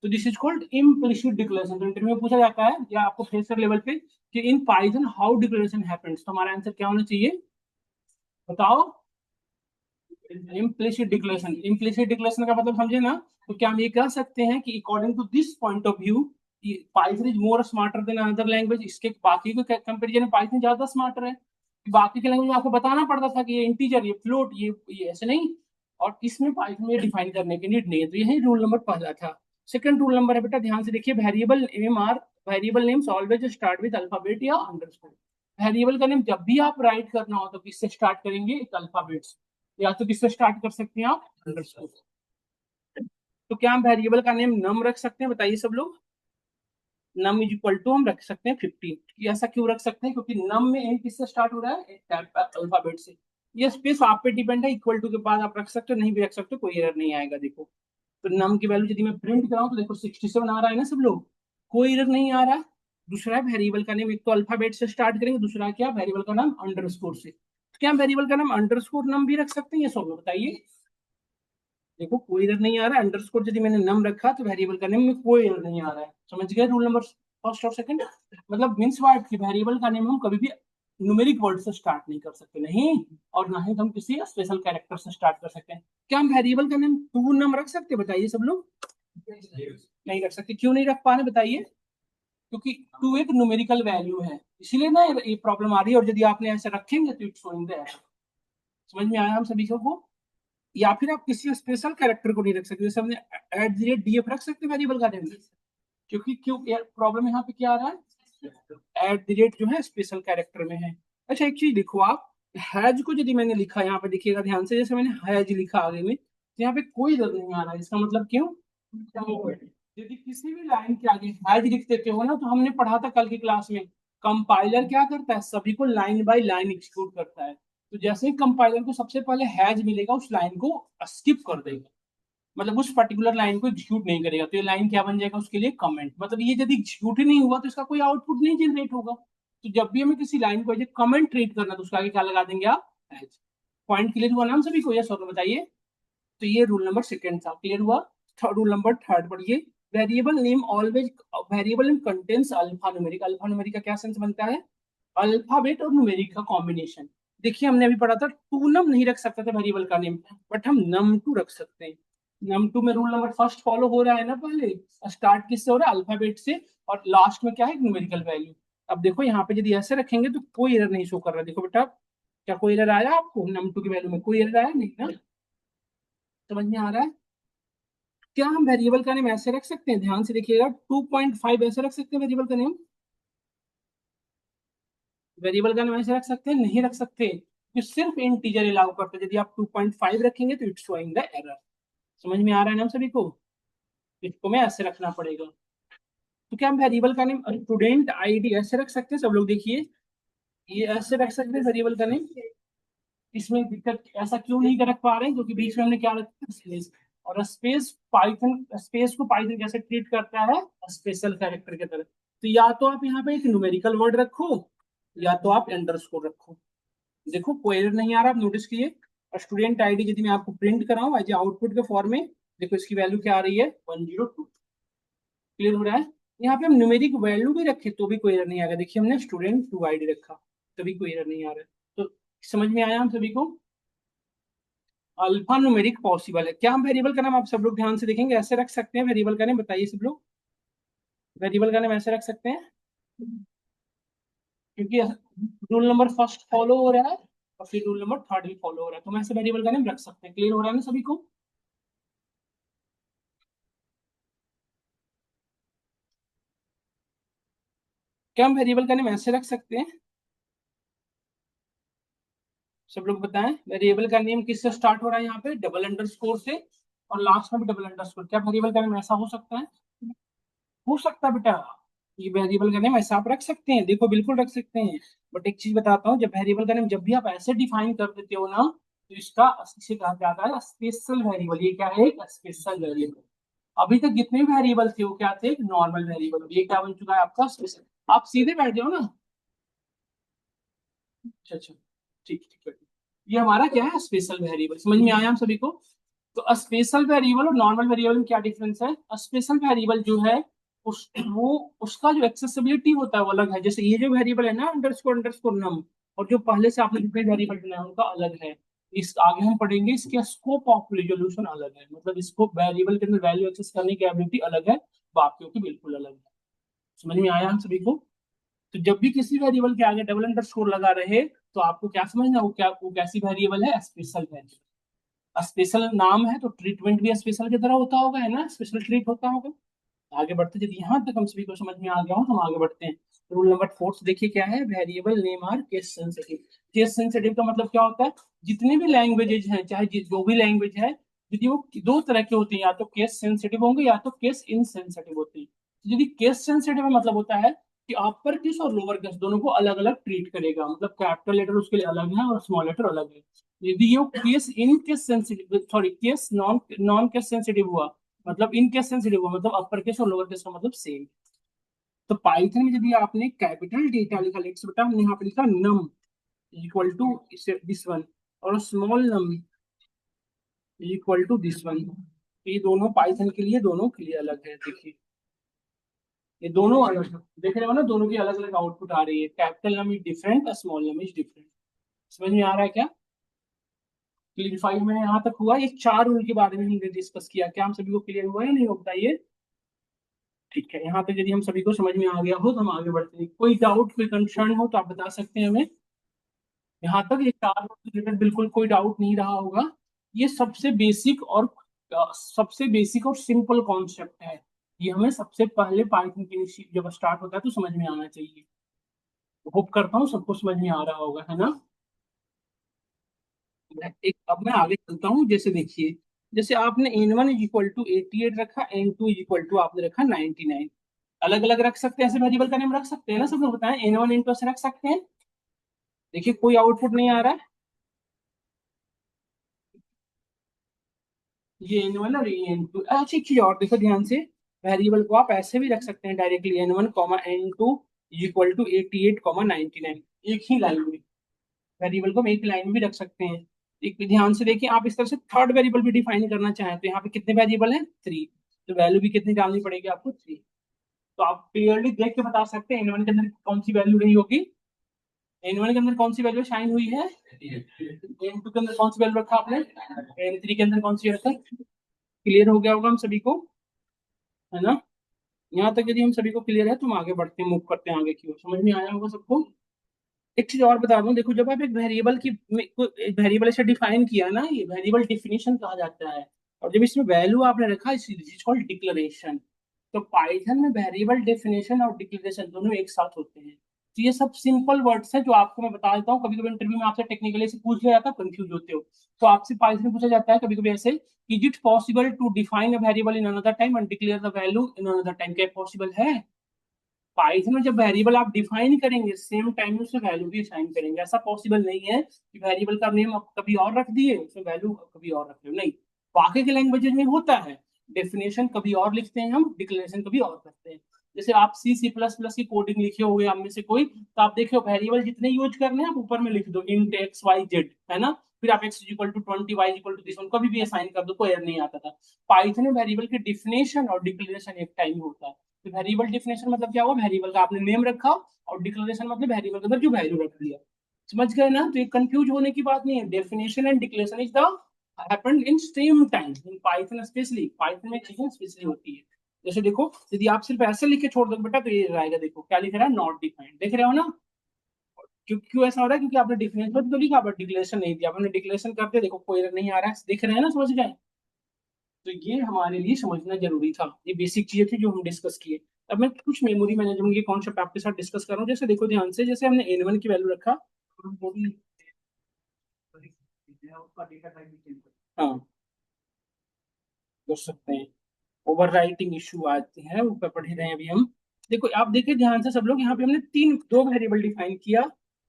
तो this is called implicit declaration. तो इंटरव्यू में पूछा जाता है या आपको फ्रेशर लेवल पे कि in Python how declaration happens, तो हमारा आंसर क्या होना चाहिए बताओ, इम्प्लिसिट डिक्लेरेशन। इम्प्लिसिट डिक्लेरेशन का मतलब समझे ना। तो क्या हम ये कह सकते हैं कि according to this point of view Python is more smarter than another language, इसके बाकी के कंपैरिजन में पाइथन ज्यादा स्मार्टर है। बाकी के लैंग्वेज में आपको बताना पड़ता था कि ये इंटीजर, ये फ्लोट, ये ऐसे नहीं। और इसमें पाइथन में डिफाइन करने की नीड नहीं है। तो यही रूल नंबर पहला था। सेकंड रूल नंबर है बेटा, ध्यान से देखिए, variable names always start with alphabet या अंडरस्कोर। वेरिएबल का नेम जब भी आप राइट करना हो तो किससे स्टार्ट करेंगे, एक अल्फाबेट से, या तो किससे स्टार्ट कर सकते हैं आप, अंडरस्कोर। तो क्या हम वेरिएबल का नेम नम रख सकते हैं, बताइए सब लोग। नम इज इक्वल टू हम रख सकते हैं 15। ऐसा क्यों रख सकते हैं, क्योंकि नम में एन किससे स्टार्ट हो रहा है, अल्फाबेट से। ये स्पेस आप पे डिपेंड है, इक्वल टू के बाद आप रख सकते हो, नहीं भी रख सकते हो, कोई एरर नहीं आएगा। देखो तो नम की वैल्यू यदि मैं प्रिंट कराऊं तो देखो 67 आ रहा है ना सब लोग, कोई एरर नहीं आ रहा। दूसरा वेरिएबल का नेम, एक तो अल्फाबेट से स्टार्ट करेंगे, दूसरा क्या वेरिएबल का नाम अंडरस्कोर से। तो क्या हम वेरिएबल का नाम अंडरस्कोर नम भी रख सकते हैं, ये सब बताइए। देखो कोई एरर नहीं आ रहा है, अंडरस्कोर यदि मैंने नम रखा तो वेरिएबल का नेम में कोई एरर नहीं आ रहा है। समझ गए रूल नंबर फर्स्ट और सेकंड। मतलब मींस व्हाट कि वेरिएबल का नेम हम कभी भी न्यूमेरिक वर्ड से स्टार्ट नहीं कर सकते, नहीं। और ना ही हम किसी स्पेशल कैरेक्टर से स्टार्ट कर सकते हैं। क्या हम वेरिएबल का नेम टू नम रख सकते हैं, बताइए सब लोग। नहीं रख सकते, क्यों नहीं रख पा रहे बताइए। क्योंकि टू एक न्यूमेरिकल वैल्यू है, इसीलिए ना ये प्रॉब्लम आ रही है। और यदि आपने ऐसे रखेंगे तो इट्स शोइंग द। समझ में आया हम सभी को। या फिर आप किसी स्पेशल कैरेक्टर को नहीं रख सकते, जैसे हमने @df रख सकते वेरिएबल का नेम, क्योंकि क्यों प्रॉब्लम यहाँ पे क्या आ रहा है, @ जो है स्पेशल कैरेक्टर में है। अच्छा एक चीज देखो आप, हैज को यदि मैंने लिखा, यहाँ पे देखिएगा ध्यान से, जैसे मैंने हैज लिखा आगे में, तो यहाँ पे कोई दर्द नहीं आ रहा है। इसका मतलब क्यों, यदि किसी भी लाइन के आगे हैज लिख देते हो ना, तो हमने पढ़ा था कल की क्लास में, कंपाइलर क्या करता है, सभी को लाइन बाय लाइन एग्जीक्यूट करता है। तो जैसे ही कंपाइलर को सबसे पहले हैज मिलेगा, उस लाइन को स्किप कर देगा, मतलब उस पर्टिकुलर लाइन को एग्जीक्यूट नहीं करेगा। तो ये लाइन क्या बन जाएगा उसके लिए, कमेंट। मतलब ये यदि एग्जीक्यूट ही नहीं हुआ तो इसका कोई आउटपुट नहीं जनरेट होगा। तो जब भी हमें किसी लाइन को कमेंट ट्रीट करना तो उसका आगे क्या लगा देंगे आप, हैज। पॉइंट क्लियर हुआ नाम सभी को, यस और बताइए। तो ये रूल नंबर सेकंड था, क्लियर हुआ। रूल नंबर थर्ड पढ़िए, variable name always, variable name contains alpha numeric. Alpha numeric का क्या सेंस बनता है? अल्फाबेट और न्यूमेरिक का कॉम्बिनेशन। देखिए हमने अभी पढ़ा था टू नम नहीं रख सकते थे वेरिएबल का नेम, बट हम नम टू रख सकते हैं। नम टू में रूल नंबर फर्स्ट फॉलो हो रहा है ना, पहले स्टार्ट किससे हो रहा है? अल्फाबेट से, और लास्ट में क्या है? Numerical value. अब देखो यहाँ पे यदि ऐसे रखेंगे तो कोई एरर नहीं शो कर रहा। देखो बेटा, क्या कोई एरर आया आपको? नम टू की वैल्यू में कोई एरर आया नहीं ना? समझ में आ रहा है? क्या हम वेरिएबल का नेम ऐसे रख सकते हैं? ध्यान से देखिएगा, 2.5 ऐसे रख सकते हैं वेरिएबल का नेम? वेरिएबल का नाम ऐसे रख सकते हैं? नहीं रख सकते, कि सिर्फ इंटीजर अलाउ करते हैं। यदि आप 2.5 रखेंगे तो इट्स शोइंग द एरर। समझ में आ रहा है ना हम सभी को? इसको मैं ऐसे रखना पड़ेगा। तो क्या हम वेरिएबल का नेम स्टूडेंट आईडी ऐसे रख सकते हैं? सब लोग देखिए, ये ऐसे रख सकते हैं वेरिएबल का नेम। इसमें दिक्कत ऐसा क्यों नहीं कर रख पा रहे हैं? क्योंकि बीच में हमने क्या रखा है? स्पेस। और स्पेस, पाइथन स्पेस को पाइथन कैसे ट्रीट करता है? स्पेशल कैरेक्टर की तरह। तो या तो आप यहाँ पे एक न्यूमेरिकल वर्ड रखो, या तो आप अंडरस्कोर रखो। देखो कोई एरर नहीं आ रहा, आप नोटिस किए। स्टूडेंट आईडी यदि मैं आपको प्रिंट कराऊं एज आउटपुट के फॉर्म में, देखो इसकी वैल्यू क्या आ रही है? 102। क्लियर हो रहा है? यहाँ पे हम न्यूमेरिक वैल्यू भी रखे तो भी कोई एरर नहीं आएगा। देखिए हमने स्टूडेंट टू आईडी रखा, तभी कोई एरर नहीं आ रहा है। तो समझ में आया हम सभी को? अल्फा न्यूमेरिक पॉसिबल है। क्या हम वेरिएबल का नाम, आप सब लोग ध्यान से देखेंगे, ऐसे रख सकते हैं वेरिएबल का नाम? बताइए सब लोग, वेरिएबल का नाम ऐसे रख सकते हैं? क्योंकि रूल नंबर फर्स्ट फॉलो हो रहा है और फिर रूल नंबर थर्ड भी फॉलो हो रहा है, तो हम ऐसे वेरिएबल का नाम रख सकते हैं। क्लियर हो रहा है ना सभी को? क्या हम वेरिएबल का नाम ऐसे रख सकते हैं? सब लोग बताएं, वेरिएबल का नेम किससे स्टार्ट हो रहा है? यहाँ पे डबल अंडरस्कोर से, और लास्ट में भी डबल अंडरस्कोर। क्या वेरिएबल का नेम ऐसा हो सकता है? हो सकता है बेटा, ये वेरिएबल का नेम ऐसा आप रख सकते हैं। देखो बिल्कुल रख सकते हैं। बट एक चीज बताता हूँ, जब वेरिएबल का नेम जब भी आप ऐसे डिफाइन कर देते हो ना, तो इसका इसे कहा जाता है स्पेशल वेरिएबल। ये क्या है? एक स्पेशल वेरिएबल। अभी तक जितने भी वेरिएबल थे वो क्या थे? Normal variable. ये क्या बन चुका है आपका? स्पेशल। आप सीधे बैठ जाओ ना। अच्छा अच्छा, ठीक ठीक है। ये हमारा क्या है? Special variable. समझ में आया हम सभी को? तो स्पेशल वेरिएबल और नॉर्मल वेरिएबल में क्या डिफरेंस है? स्पेशल वेरिएबल जो है, उस वो उसका जो एक्सेसिबिलिटी होता है वो अलग है। जैसे ये जो वेरिएबल है ना, अंडरस्कोर नम, और जो पहले से आपने जितने वेरिएबल बनाया उनका अलग है। इस आगे हम पढ़ेंगे, इसके स्कोप ऑफ रिजोल्यूशन अलग है। मतलब इसको वेरिएबल के अंदर वैल्यू एक्सेस करने की एबिलिटी अलग है, बाकियों की बिल्कुल अलग है। समझ में आया हम सभी को? तो जब भी किसी वेरिएबल के आगे डबल अंडरस्कोर लगा रहे, तो आपको क्या समझना, वो कैसी वेरिएबल है? Special variable. स्पेशल नाम है तो ट्रीटमेंट भी स्पेशल की तरह होता होगा, है ना? स्पेशल ट्रीट होता होगा। आगे बढ़ते, यदि यहाँ तक हम सभी को समझ में आ गया हो तो हम आगे बढ़ते हैं। रूल नंबर 4 देखिए क्या है? Variable name are case sensitive. Case sensitive का मतलब क्या होता है? जितने भी लैंग्वेजेज हैं, चाहे जो भी लैंग्वेज है, यदि वो दो तरह के होते हैं, या तो केस सेंसिटिव होंगे या तो केस इनसेंसिटिव होते हैं। तो यदि केस सेंसिटिव है मतलब होता है कि अपर केस और लोअर केस दोनों को अलग अलग ट्रीट करेगा। मतलब कैपिटल लेटर उसके लिए अलग है और स्मॉल लेटर अलग है। यदि ये case in case sensitive, sorry case non non case sensitive हुआ, मतलब इन केस सेंसिटिव हुआ, मतलब अपर केस और लोअर केस का मतलब सेम। तो पाइथन में यदि आपने कैपिटल डेटा लिखा, लेट्स बेटा हमने यहाँ पे लिखा num equal to this one, और small num equal to this one, ये दोनों पाइथन के लिए, दोनों के लिए अलग है। देखिए ये दोनों अलग है, देख रहे हो ना, दोनों की अलग अलग आउटपुट आ रही है। Capital num is different, small num is different. समझ में आ रहा है क्या? क्लियरिफाई में यहाँ तक हुआ? ये चार रूल के बारे में हमने डिस्कस किया। क्या हम सभी को क्लियर हुआ या नहीं हो? बताइए। ठीक है, यहाँ तक यदि हम सभी को समझ में आ गया हो तो हम आगे बढ़ते हैं। कोई डाउट, कोई कंसर्न हो तो आप बता सकते हैं हमें। यहाँ तक ये चार रिलेटेड बिल्कुल कोई डाउट नहीं रहा होगा। ये सबसे बेसिक और सबसे बेसिक और सिंपल कॉन्सेप्ट है। ये हमें सबसे पहले पाइथन की जब स्टार्ट होता है तो समझ में आना चाहिए। होप करता हूँ सबको समझ में आ रहा होगा, है ना? एक अब मैं आगे चलता हूँ। जैसे देखिए, जैसे आपने n1 इज इक्वल टू 88 रखा, n2 इज इक्वल टू आपने रखा 99। अलग अलग रख सकते हैं, ऐसे वेरिएबल का नेम रख सकते हैं ना? सब लोग बताएं, n1 n2 ऐसे रख सकते हैं? देखिए कोई आउटपुट नहीं आ रहा है। ये n1 और ये n2। अच्छा एक चीज और देखो ध्यान से, वेरिएबल को आप ऐसे भी रख सकते हैं directly, n1 comma n2 is equal to 88 comma 99, एक ही लाइन में। वेरिएबल को हम एक लाइन में भी रख सकते हैं। एक ध्यान से देखिए, आप इस तरह से थर्ड वेरिएबल भी डिफाइन करना चाहें तो यहाँ पे कितने वेरिएबल हैं? 3। तो वैल्यू भी कितनी डालनी पड़ेगी आपको 3। तो आप क्लियरली देख के बता सकते हैं N1 के अंदर कौन सी वैल्यू रही होगी, N1 के अंदर कौन सी वैल्यू शाइन हुई है, N2 के अंदर कौन सी वैल्यू रखा आपने, N3 के अंदर कौन सी रखा। क्लियर हो गया होगा हम सभी को, है ना। यहाँ तक यदि हम सभी को क्लियर है तो हम आगे बढ़ते हैं, मूव करते हैं आगे की ओर। समझ में आया होगा सबको। एक चीज और बता दूं, देखो जब आप एक वेरिएबल की वेरिएबल ऐसे डिफाइन किया ना, ये वेरिएबल डिफिनेशन कहा जाता है। और जब इसमें वैल्यू आपने रखा, इज कॉल्ड डिक्लेरेशन। तो पाइथन में वेरिएबल डेफिनेशन और डिक्लेरेशन दोनों एक साथ होते हैं। तो ये सब सिंपल वर्ड्स है जो आपको मैं बता देता हूँ। कभी कभी इंटरव्यू में आपसे टेक्निकली से पूछ लिया जाता है, कंफ्यूज होते हो, तो आपसे पाइथन में पूछा जाता है कभी कभी ऐसे, is it possible to define a variable in another time and declare the value in another time. क्या पॉसिबल है? पाइथन में जब वेरिएबल आप डिफाइन करेंगे सेम टाइम में उससे वैल्यू भी असाइन करेंगे। ऐसा पॉसिबल नहीं है कि वेरिएबल का नेम आप कभी और रख दिए उसमें वैल्यू कभी और रख रहे हो, नहीं। बाकी के लैंग्वेजेस में होता है, डेफिनेशन कभी और लिखते हैं हम, डिक्लेरेशन कभी और करते हैं। जैसे आप C++ की कोडिंग लिखे हुए आप में से कोई, तो आप देखियो वेरिएबल जितने यूज करने हैं आप ऊपर में लिख दो int x y z, है ना। फिर आप x equal to 20 y equal to this, कभी भी असाइन कर दो, कोई एरर नहीं आता था। पाइथन में वेरिएबल की डिफिनेशन और डिक्लेरेशन एक टाइम होता है। तो वेरिएबल डिफिनेशन मतलब क्या हुआ, वेरिएबल का आपने नेम रखा, और डिक्लेरेशन मतलब वेरिएबल के अंदर जो वैल्यू रख दिया। समझ गए ना। तो ये कंफ्यूज होने की बात नहीं है। Definition and declaration is the happened in same time in Python, specially Python में चीजें स्पेशली होती है। जैसे देखो यदि आप सिर्फ ऐसे लिख के छोड़ दो बेटा तो ये रहेगा, देखो क्या लिख रहा है, नॉट डिफाइंड, देख रहे हो ना। क्यों क्यों ऐसा हो रहा है, क्योंकि आपने डिफिनेशन तो लिखा बट डिक्लेरेशन नहीं दिया। आपने डिक्लेरेशन करते देखो कोई error नहीं आ रहा है, दिख रहे हैं ना, समझ गए। तो ये हमारे लिए समझना जरूरी था, ये बेसिक चीजें थी जो हम डिस्कस किए। अब मैं कुछ मेमोरी मैनेजमेंट के कॉन्सेप्ट आपके साथ डिस्कस कर रहा हूँ। जैसे देखो ध्यान से, जैसे हमने N1 की वैल्यू रखा, हाँ कर सकते हैं, ओवर राइटिंग इशू आते हैं, ऊपर पढ़ रहे हैं अभी हम। देखो आप देखिए ध्यान से सब लोग, यहाँ पे हमने दो वेरिएबल डिफाइन किया।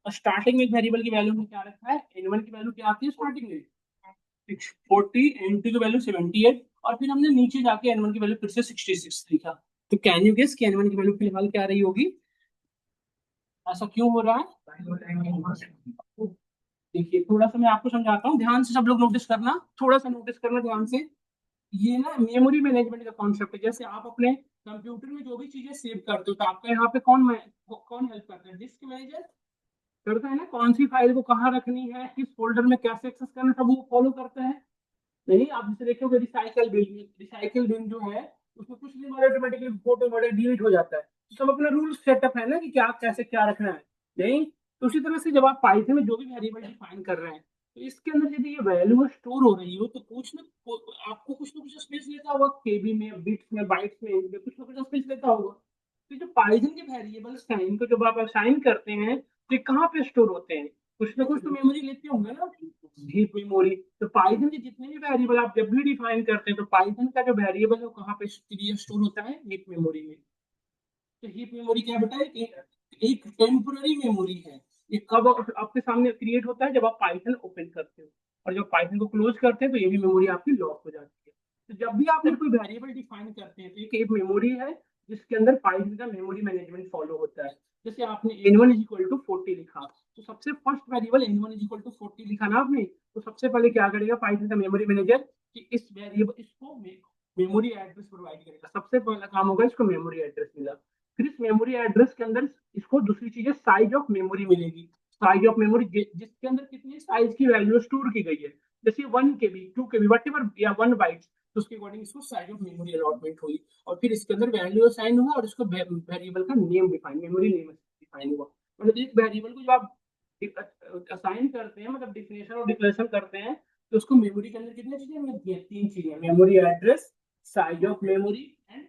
और स्टार्टिंग में एक वेरिएबल की वैल्यू में क्या रखा है, N1 की वैल्यू क्या आती है स्टार्टिंग में 40, N2 की वैल्यू 78, और फिर हमने नीचे जाके N1 की वैल्यू फिर से 66 लिखा। तो कैन यू गेस कि N1 की वैल्यू फिलहाल क्या रही होगी, ऐसा क्यों हो रहा है। देखिए थोड़ा सा मैं आपको समझाता हूँ, ध्यान से सब लोग नोटिस करना, थोड़ा सा नोटिस करना ध्यान से। ये ना मेमोरी मैनेजमेंट का कॉन्सेप्ट है। जैसे आप अपने कंप्यूटर में जो भी चीजें सेव करते हो, तो आपका यहाँ पे कौन हेल्प करता है, डिस्क मैनेजर करता है ना। कौन सी फाइल को कहाँ रखनी है, किस फोल्डर में कैसे एक्सेस करना, सब वो फॉलो करता है। नहीं, आप जैसे देखोगे रिसाइकल बिन जो है उसमें कुछ नहीं, हमारा ऑटोमेटिकली फोटो वगैरह डिलीट हो जाता है। तो सब अपना रूल सेटअप है ना कि क्या कैसे क्या रखना है, नहीं। तो उसी तरह से जब आप पाइथन में जो भी वेरिएबल डिफाइन कर रहे हैं, तो इसके अंदर यदि ये वैल्यू स्टोर हो रही हो तो आपको कुछ ना कुछ स्पेस लेता होगा, केबी में, बिट्स में, बाइट्स में, इनमें कुछ ना कुछ स्पेस लेता होगा। तो जो पाइथन के वेरिएबल्स हैं इनको जब आप असाइन करते हैं तो ये कहाँ पे स्टोर होते हैं, कुछ ना कुछ तो मेमोरी लेते होंगे ना, हीप मेमोरी। तो पाइथन के जितने भी वेरिएबल आप जब भी डिफाइन करते हैं, तो पाइथन का जो वेरिएबल है वो कहाँ पे स्टोर होता है, हीप मेमोरी में। तो हीप मेमोरी क्या बेटा है, एक टेम्पररी मेमोरी है। ये कब आपके सामने क्रिएट होता है, जब आप पाइथन ओपन करते हो, और जब पाइथन को क्लोज करते हैं तो ये भी मेमोरी आपकी लॉक हो जाती है। तो जब भी आप कोई वेरिएबल डिफाइन करते हैं तो एक मेमोरी है जिसके अंदर पाइथन का मेमोरी मैनेजमेंट फॉलो होता है। जैसे आपने N1 इज इक्वल टू 40 लिखा, तो सबसे first variable N1 is equal to 40 लिखा ना आपने, तो सबसे पहले क्या करेगा पाइथन का मेमोरी मैनेजर कि इस वेरिएबल इसको मेमोरी एड्रेस प्रोवाइड करेगा। सबसे पहला काम होगा इसको मेमोरी एड्रेस मिला, फिर इस मेमोरी एड्रेस के अंदर इसको दूसरी चीज है साइज ऑफ मेमोरी मिलेगी। साइज ऑफ मेमोरी जिसके अंदर कितनी साइज की वैल्यू स्टोर की गई है, जैसे 1 KB 2 KB वट एवर या 1 बाइट, तो उसके अकॉर्डिंग इसको साइज ऑफ मेमोरी अलॉटमेंट हुई। और फिर इसके अंदर वैल्यू असाइन हुआ और इसको वेरिएबल का name define, memory name define हुआ। मतलब एक वेरिएबल को जब आप असाइन करते हैं, मतलब डिफिनेशन और डिक्लेरेशन करते हैं, तो उसको मेमोरी के अंदर कितनी चीजें मिलती हैं, 3 चीजें, memory address, size of memory and.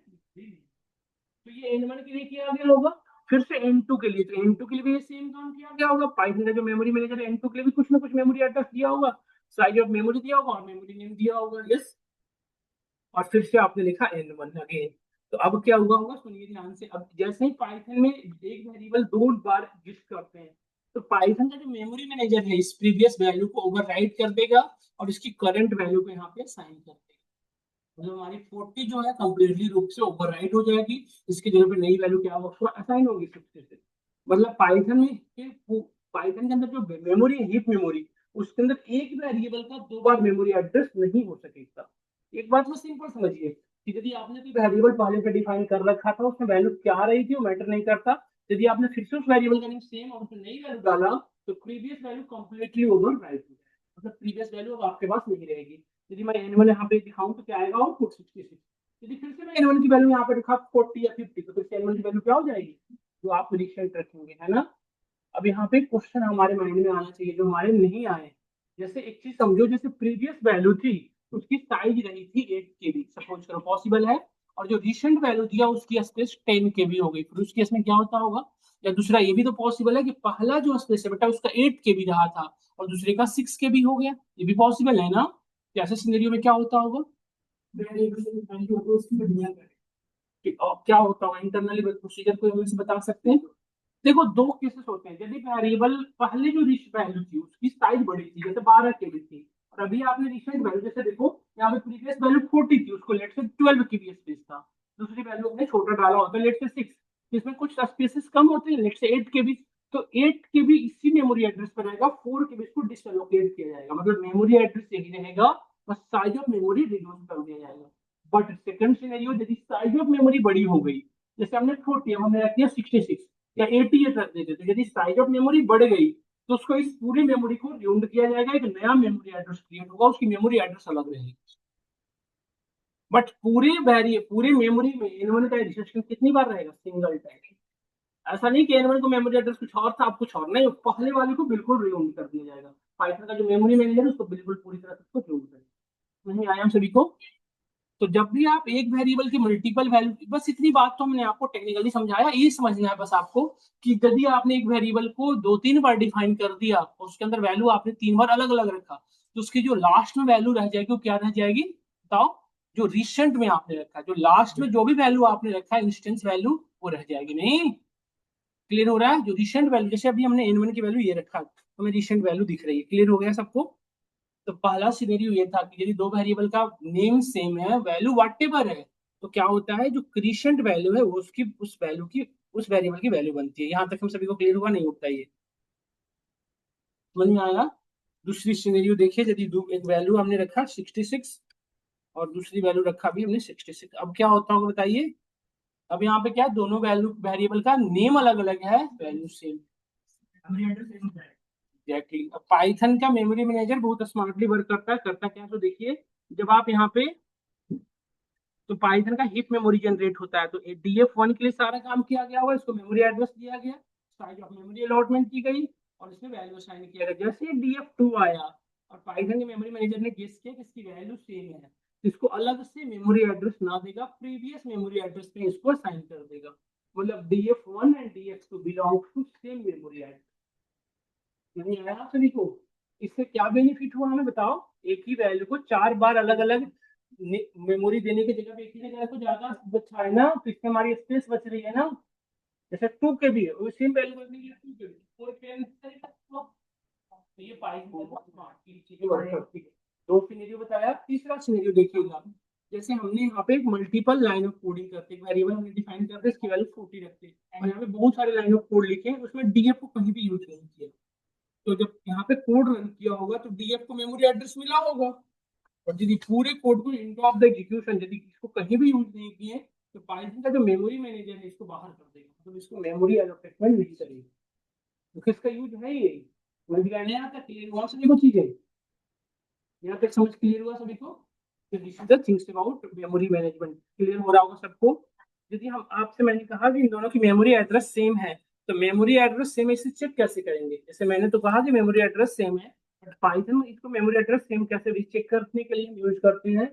तो ये N1 के लिए किया गया होगा। फिर से N2 के लिए, तो N2 के लिए भी ये सेम काम किया गया होगा। पाइथन का जो मेमोरी मैनेजर है N2 के लिए भी कुछ ना कुछ मेमोरी एड्रेस दिया होगा, साइज ऑफ मेमोरी दिया होगा और मेमोरी नेम दिया होगा, यस। और फिर से आपने लिखा N1 अगेन। तो अब क्या हुआ होगा, सुनिए ध्यान से। अब जैसे ही पाइथन में एक वेरिएबल 2 बार एग्जिस्ट करते हैं, तो पाइथन का जो मेमोरी मैनेजर है इस प्रीवियस वैल्यू को ओवरराइट कर देगा और इसकी करंट वैल्यू को यहाँ पे साइन कर देगा। मतलब हमारी 40 जो है कंप्लीटली रूप से ओवरराइट हो जाएगी, इसकी जगह पे नई वैल्यू क्या होगा, असाइन होगी 60 से। मतलब पाइथन के अंदर जो मेमोरी है, हीप मेमोरी, उसके अंदर एक वेरिएबल का 2 बार मेमोरी एड्रेस नहीं हो सकेगा। एक बात में सिंपल समझिए, कि यदि आपने कोई वेरिएबल पहले से डिफाइन कर रखा था उसमें वैल्यू क्या रही थी वो मैटर नहीं करता। यदि आपने फिर से उस वेरिएबल का नेम सेम और उसमें नई वैल्यू डाला तो प्रीवियस वैल्यू कंप्लीटली ओवरराइट हो जाएगी, मतलब प्रीवियस वैल्यू अब आपके पास नहीं रहेगी। यदि मैं n1 यहाँ पे दिखाऊं तो क्या आएगा आउटपुट 66। यदि फिर से मैं n1 की वैल्यू यहाँ पे रखा 40 या 50 तो फिर से n1 की वैल्यू क्या हो जाएगी जो आप रिसेंट रखेंगे, है ना। अब यहाँ पे क्वेश्चन हमारे माइंड में आना चाहिए जो हमारे नहीं आए। जैसे एक चीज समझो, जैसे प्रीवियस वैल्यू थी उसकी साइज रही थी 8 KB, सपोज करो पॉसिबल है, और जो रिसेंट वैल्यू दिया उसकी स्पेस 10 KB हो गई, फिर उस केस में क्या होता होगा। या दूसरा ये भी तो पॉसिबल है कि पहला जो स्पेस है बेटा उसका 8 KB रहा था और दूसरे का 6 KB हो गया, ये भी पॉसिबल है ना। तो ऐसे सिनेरियो में क्या होता होगा, क्या होता होगा इंटरनली प्रोसीजर को हम इसे बता सकते हैं। देखो दो केसेस होते हैं, यदि वेरिएबल पहले जो रिच वैल्यू थी उसकी साइज बड़ी थी जैसे 12 KB थी, और अभी आपने रिसेंट वैल्यू जैसे देखो यहाँ पे प्रीवियस वैल्यू 40 थी उसको लेट से 12 KB स्पेस था, दूसरी वैल्यू हमने छोटा डाला होता है लेट से 6, इसमें कुछ स्पेसेस कम होते हैं लेट से 8 KB, तो 8 KB इसी मेमोरी एड्रेस पर रहेगा, 4 KB इसको डिसएलोकेट किया जाएगा, मतलब मेमोरी एड्रेस यही रहेगा बस साइज ऑफ मेमोरी रिड्यूस कर दिया जाएगा। बट सेकंड सिनेरियो यदि साइज ऑफ मेमोरी बड़ी हो गई, जैसे हमने 40 हमने रख दिया 66 या 88 रख देते, तो यदि साइज ऑफ मेमोरी बढ़ गई तो उसको इस पूरी मेमोरी को रियूंड किया जाएगा, एक नया मेमोरी एड्रेस क्रिएट होगा, उसकी मेमोरी एड्रेस अलग रहेगी। बट पूरे मेमोरी में एन1 का एडिशन कितनी बार रहेगा, सिंगल टाइम। ऐसा नहीं कि एन1 को मेमोरी एड्रेस कुछ और था अब कुछ और, नहीं, पहले वाले को बिल्कुल रियूंड कर दिया जाएगा। पाइथन का जो मेमोरी मैनेजर है उसको बिल्कुल पूरी तरह से उसको रियूंड कर, नहीं आया हम सभी को। तो जब भी आप एक वेरिएबल की मल्टीपल वैल्यू, बस इतनी बात तो हमने आपको टेक्निकली समझाया, ये समझना है बस आपको कि यदि आपने एक वेरिएबल को 2-3 बार डिफाइन कर दिया और उसके अंदर वैल्यू आपने 3 बार अलग अलग रखा, तो उसकी जो लास्ट में वैल्यू रह जाएगी वो क्या रह जाएगी बताओ, जो रिसेंट में आपने रखा, जो लास्ट में जो भी वैल्यू आपने रखा है इंस्टेंस वैल्यू वो रह जाएगी। नहीं क्लियर हो रहा है, जो रिसेंट वैल्यू जैसे अभी हमने n1 की वैल्यू ये रखा तो हमें रिसेंट वैल्यू दिख रही है, क्लियर हो गया सबको। तो पहला सिनेरियो ये था कि यदि दो वेरिएबल का नेम सेम है वैल्यू व्हाटएवर है तो क्या होता है, जो क्रिशेंट वैल्यू है वो उसकी उस वैल्यू की उस वेरिएबल की वैल्यू बनती है। यहां तक हम सभी को क्लियर हुआ नहीं होता ये, समझ में आया। दूसरी सिनेरियो देखिए, यदि एक वैल्यू हमने रखा 66 और दूसरी वैल्यू रखा भी हमने 66, अब क्या होता होगा बताइए। अब यहाँ पे क्या दोनों वैल्यू वेरिएबल का नेम अलग अलग है, वैल्यू सेम। एग्जैक्टली, अब पाइथन का मेमोरी मैनेजर बहुत स्मार्टली वर्क करता है, करता क्या है तो देखिए, जब आप यहाँ पे, तो पाइथन का हीप मेमोरी जनरेट होता है, तो df1 के लिए सारा काम किया गया हुआ, इसको मेमोरी एड्रेस दिया गया, साइज ऑफ मेमोरी अलॉटमेंट की गई और इसमें वैल्यू असाइन किया गया। जैसे df2 आया और पाइथन के मेमोरी मैनेजर ने गेस किया कि इसकी वैल्यू सेम है, इसको अलग से मेमोरी एड्रेस ना देगा, प्रीवियस मेमोरी एड्रेस पे इसको असाइन कर देगा, मतलब df1 and df2 belong to same memory address. नहीं आया सभी को, इससे क्या बेनिफिट हुआ हमें बताओ, एक ही वैल्यू को 4 बार अलग अलग मेमोरी देने की जगह पे एक ही जगह को ज्यादा बचा है ना, तो इसमें हमारी स्पेस बच रही है ना। जैसे 2 KB है वो सेम वैल्यू रखने के लिए 2 KB कोई पेन तो ये पाई चीजें वर्क करती है। दो सिनेरियो बताया, तीसरा सिनेरियो देखिएगा, जैसे हमने यहाँ पे एक मल्टीपल लाइन ऑफ कोडिंग करते हैं, वेरिएबल हमने डिफाइन करते हैं, इसकी वैल्यू 40 रखते हैं और यहाँ पे बहुत सारे लाइन ऑफ कोड लिखे हैं, उसमें डीएफ को कहीं भी यूज नहीं किया, तो जब यहाँ पे कोड रन किया होगा तो डीएफ को मेमोरी एड्रेस मिला होगा, और यदि पूरे कोड को एंड ऑफ द एग्जीक्यूशन यदि इसको कहीं भी यूज नहीं किए तो पाइथन का जो मेमोरी मैनेजर है इसको बाहर कर देगा, मतलब इसको मेमोरी एलोकेटमेंट नहीं करेगा। तो किसका यूज है ये, समझ गए ना, यहाँ तक क्लियर हुआ सभी को चीजें, यहाँ तक समझ क्लियर हुआ सभी को। This is the things about memory management, clear हो रहा होगा सबको। यदि हम आपसे, मैंने कहा कि इन दोनों की मेमोरी एड्रेस सेम है, तो मेमोरी एड्रेस सेम इसे चेक कैसे करेंगे, जैसे मैंने तो कहा कि मेमोरी एड्रेस सेम है, बट पाइथन में इसको मेमोरी एड्रेस सेम कैसे भी चेक करने के लिए हम यूज करते हैं,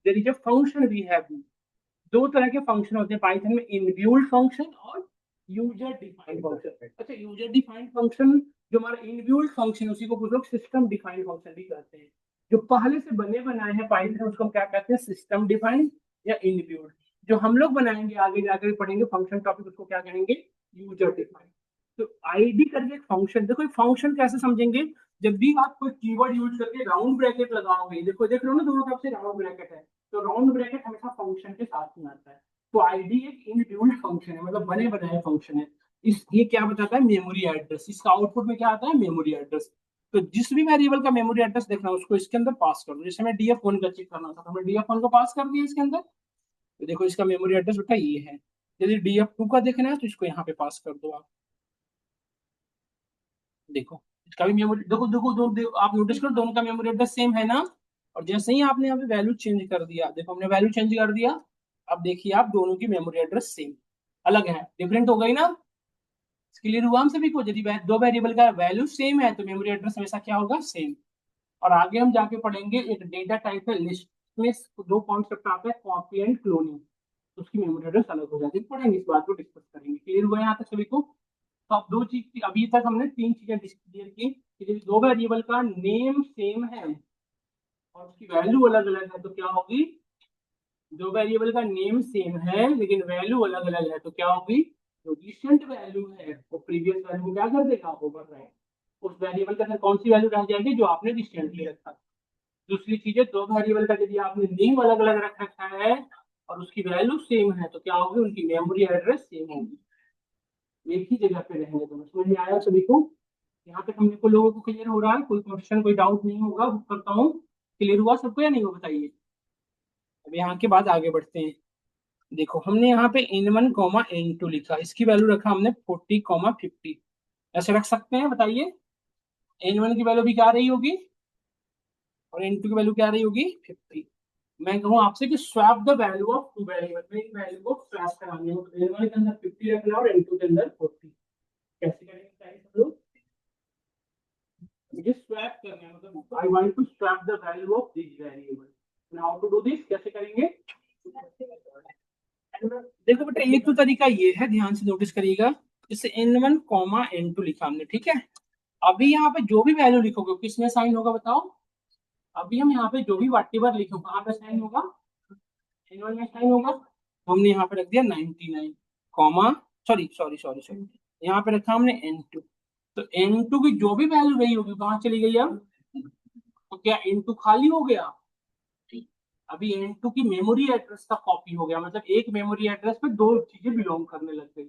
there is a function we have. दो तरह के फंक्शन होते हैं पाइथन में, इनबिल्ट फंक्शन और यूजर डिफाइंड फंक्शन। अच्छा, यूजर डिफाइंड फंक्शन जो हमारा इनबिल्ट फंक्शन है उसी को कुछ लोग सिस्टम डिफाइंड फंक्शन भी कहते हैं। जो पहले से बने बनाए हैं पाइथन उसको हम क्या कहते हैं, सिस्टम डिफाइंड या इनबिल्ट। जो हम लोग बनाएंगे आगे जाकर पढ़ेंगे फंक्शन टॉपिक, उसको क्या कहेंगे, यूजर डिफाइंड। तो आईडी करके एक फंक्शन, देखो फंक्शन कैसे समझेंगे, जब भी आप कोई कीवर्ड यूज करके राउंड ब्रैकेट लगाओगे, देखो देख रहे हो ना दोनों तरफ से राउंड ब्रैकेट है, तो राउंड ब्रैकेट हमेशा फंक्शन के साथ में आता है। तो आईडी एक इनबिल्ट फंक्शन है, मतलब बने बनाए फंक्शन है। इस ये क्या बताता है, मेमोरी एड्रेस, इसका आउटपुट में क्या आता है, मेमोरी एड्रेस। तो जिस भी वेरिएबल का मेमोरी एड्रेस देखना है उसको इसके अंदर पास कर दो, जैसे मैं df1 का चेक करना था तो मैं df1 को पास कर दिया इसके अंदर, तो देखो इसका मेमोरी एड्रेस बेटा ये है। यदि DF2 का देखना है तो इसको यहाँ पे पास कर दो आप। देखो इसका भी मेमोरी, देखो देखो आप नोटिस करो दोनों का मेमोरी एड्रेस सेम है ना। और जैसे ही आपने यहाँ पे वैल्यू चेंज कर दिया, देखो हमने वैल्यू चेंज कर दिया, अब देखिए आप दोनों की मेमोरी एड्रेस सेम, अलग है, डिफरेंट हो गई ना। क्लियर हुआ हम सभी को? यदि दो वेरिएबल का वैल्यू सेम है तो मेमोरी एड्रेस हमेशा क्या होगा, सेम। और आगे हम जाके पढ़ेंगे एक डेटा टाइप है लिस्ट में, दो कॉन्सेप्ट आता है कॉपी एंड क्लोनिंग, उसकी मेमोरी एड्रेस अलग हो जाती है, पढ़ेंगे इस बात को, डिस्कस करेंगे। क्लियर हुआ यहाँ तक सभी को? तो अब दो चीज, अभी तक हमने तीन चीजें क्लियर की कि यदि दो वेरिएबल का नेम सेम है और उसकी वैल्यू अलग अलग है तो क्या होगी। दो वेरिएबल का नेम सेम है लेकिन वैल्यू अलग अलग है तो क्या होगी, जो रिसेंट वैल्यू है वो प्रीवियस वैल्यू को क्या कर देगा, ओवरराइड। उस वेरिएबल के अंदर कौन सी वैल्यू रह जाएगी, जो आपने रिसेंटली रखा। दूसरी चीज है, दो वेरिएबल का यदि आपने नेम अलग अलग रख रखा है और उसकी वैल्यू सेम है तो क्या होगी, उनकी मेमोरी एड्रेस सेम होगी, एक ही जगह पे रहेंगे दोनों। समझ में आया सभी को? यहाँ पे हमने को लोगों को क्लियर हो रहा है? कोई क्वेश्चन कोई डाउट नहीं होगा? बुक करता हूँ। क्लियर हुआ सबको या नहीं हो, बताइए। अब यहाँ के बाद आगे बढ़ते हैं। देखो हमने यहाँ पे N1, N2 लिखा, इसकी वैल्यू रखा हमने 40, 50। ऐसे रख सकते हैं, बताइए। N1 की वैल्यू भी क्या रही होगी और N2 की वैल्यू क्या रही होगी, 50। मैं कहूँ आपसे कि swap the value of two variable में, इन वैल्यू को स्वैप करानी है, तो N1 के अंदर 50 रखना और N2 के अंदर 40। कैसे करेंगे बताइए सब लोग? मुझे स्वैप करना है, मतलब I want to swap the value of this variable. How to do this, कैसे करेंगे? देखो बेटा एक तो तरीका ये है, ध्यान से नोटिस करिएगा। जैसे N1, N2 लिखा हमने, ठीक है। अभी यहाँ पे जो भी वैल्यू लिखोगे किसमें साइन होगा बताओ। अभी हम यहाँ पे जो भी वाटेवर लिखो कहाँ पे साइन होगा, N1 में साइन होगा। तो हमने यहाँ पे रख दिया 99 comma, sorry sorry sorry sorry, यहाँ पे रखा हमने N2। तो N2 की जो भी वैल्यू रही होगी कहाँ चली गई अब, तो क्या N2 खाली हो गया? अभी N2 की मेमोरी एड्रेस का कॉपी हो गया, मतलब एक मेमोरी एड्रेस पे दो चीजें बिलोंग करने लग गई।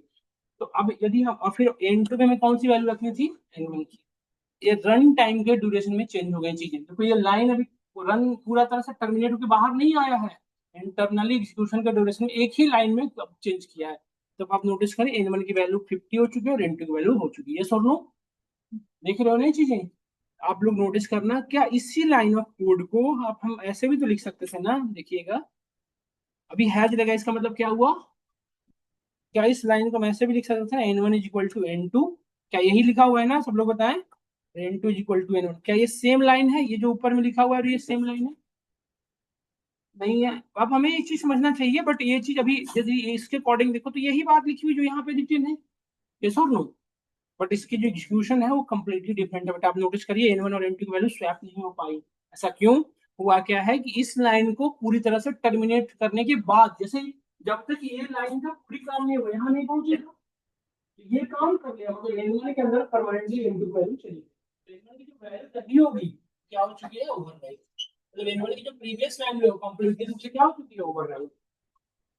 तो अब यदि हम, और फिर N2 में हमें कौन सी वैल्यू रखनी थी, N1 की। ये रन टाइम के ड्यूरेशन में चेंज हो गई चीजें, तो ये लाइन अभी रन पूरा तरह से टर्मिनेट होकर बाहर नहीं आया है, इंटरनली एग्जीक्यूशन का ड्यूरेशन एक ही लाइन में चेंज किया है। तो आप नोटिस करें N1 की वैल्यू 50 हो चुकी है और N2 की वैल्यू हो चुकी है, सर नो? देख रहे हो नहीं चीजें? आप लोग नोटिस करना, क्या इसी लाइन ऑफ कोड को आप हम ऐसे भी तो लिख सकते थे ना, देखिएगा। अभी हैज लगा, इसका मतलब क्या हुआ, क्या इस लाइन को मैं ऐसे भी लिख सकता था, N1 = N2। क्या यही लिखा हुआ है ना, सब लोग बताएं। N2 = N1, क्या ये सेम लाइन है, ये जो ऊपर में लिखा हुआ है ये सेम लाइन है? नहीं है। अब हमें ये चीज समझना चाहिए, बट ये चीज अभी यदि इसके अकॉर्डिंग देखो तो यही बात लिखी हुई जो यहाँ पे रिटन है, ये और नो। बट इसकी जो एग्जीक्यूशन है वो कम्प्लीटली डिफरेंट है। बट आप नोटिस करिए N1 और N2 की वैल्यू स्वैप नहीं हो पाई। ऐसा क्यों हुआ, क्या है कि इस लाइन को पूरी तरह से टर्मिनेट करने के बाद, जैसे जब तक ये लाइन का पूरी काम नहीं हुआ, यहाँ नहीं पहुंचेगा, ये काम कर लिया मतलब N1 के अंदर परमानेंटली N2 की वैल्यू चली गई। N1 की जो वैल्यू तभी होगी, क्या हो चुकी है, ओवरराइट। मतलब N1 की जो प्रीवियस वैल्यू है कंप्लीटली रूप से क्या हो चुकी है, ओवरराइट,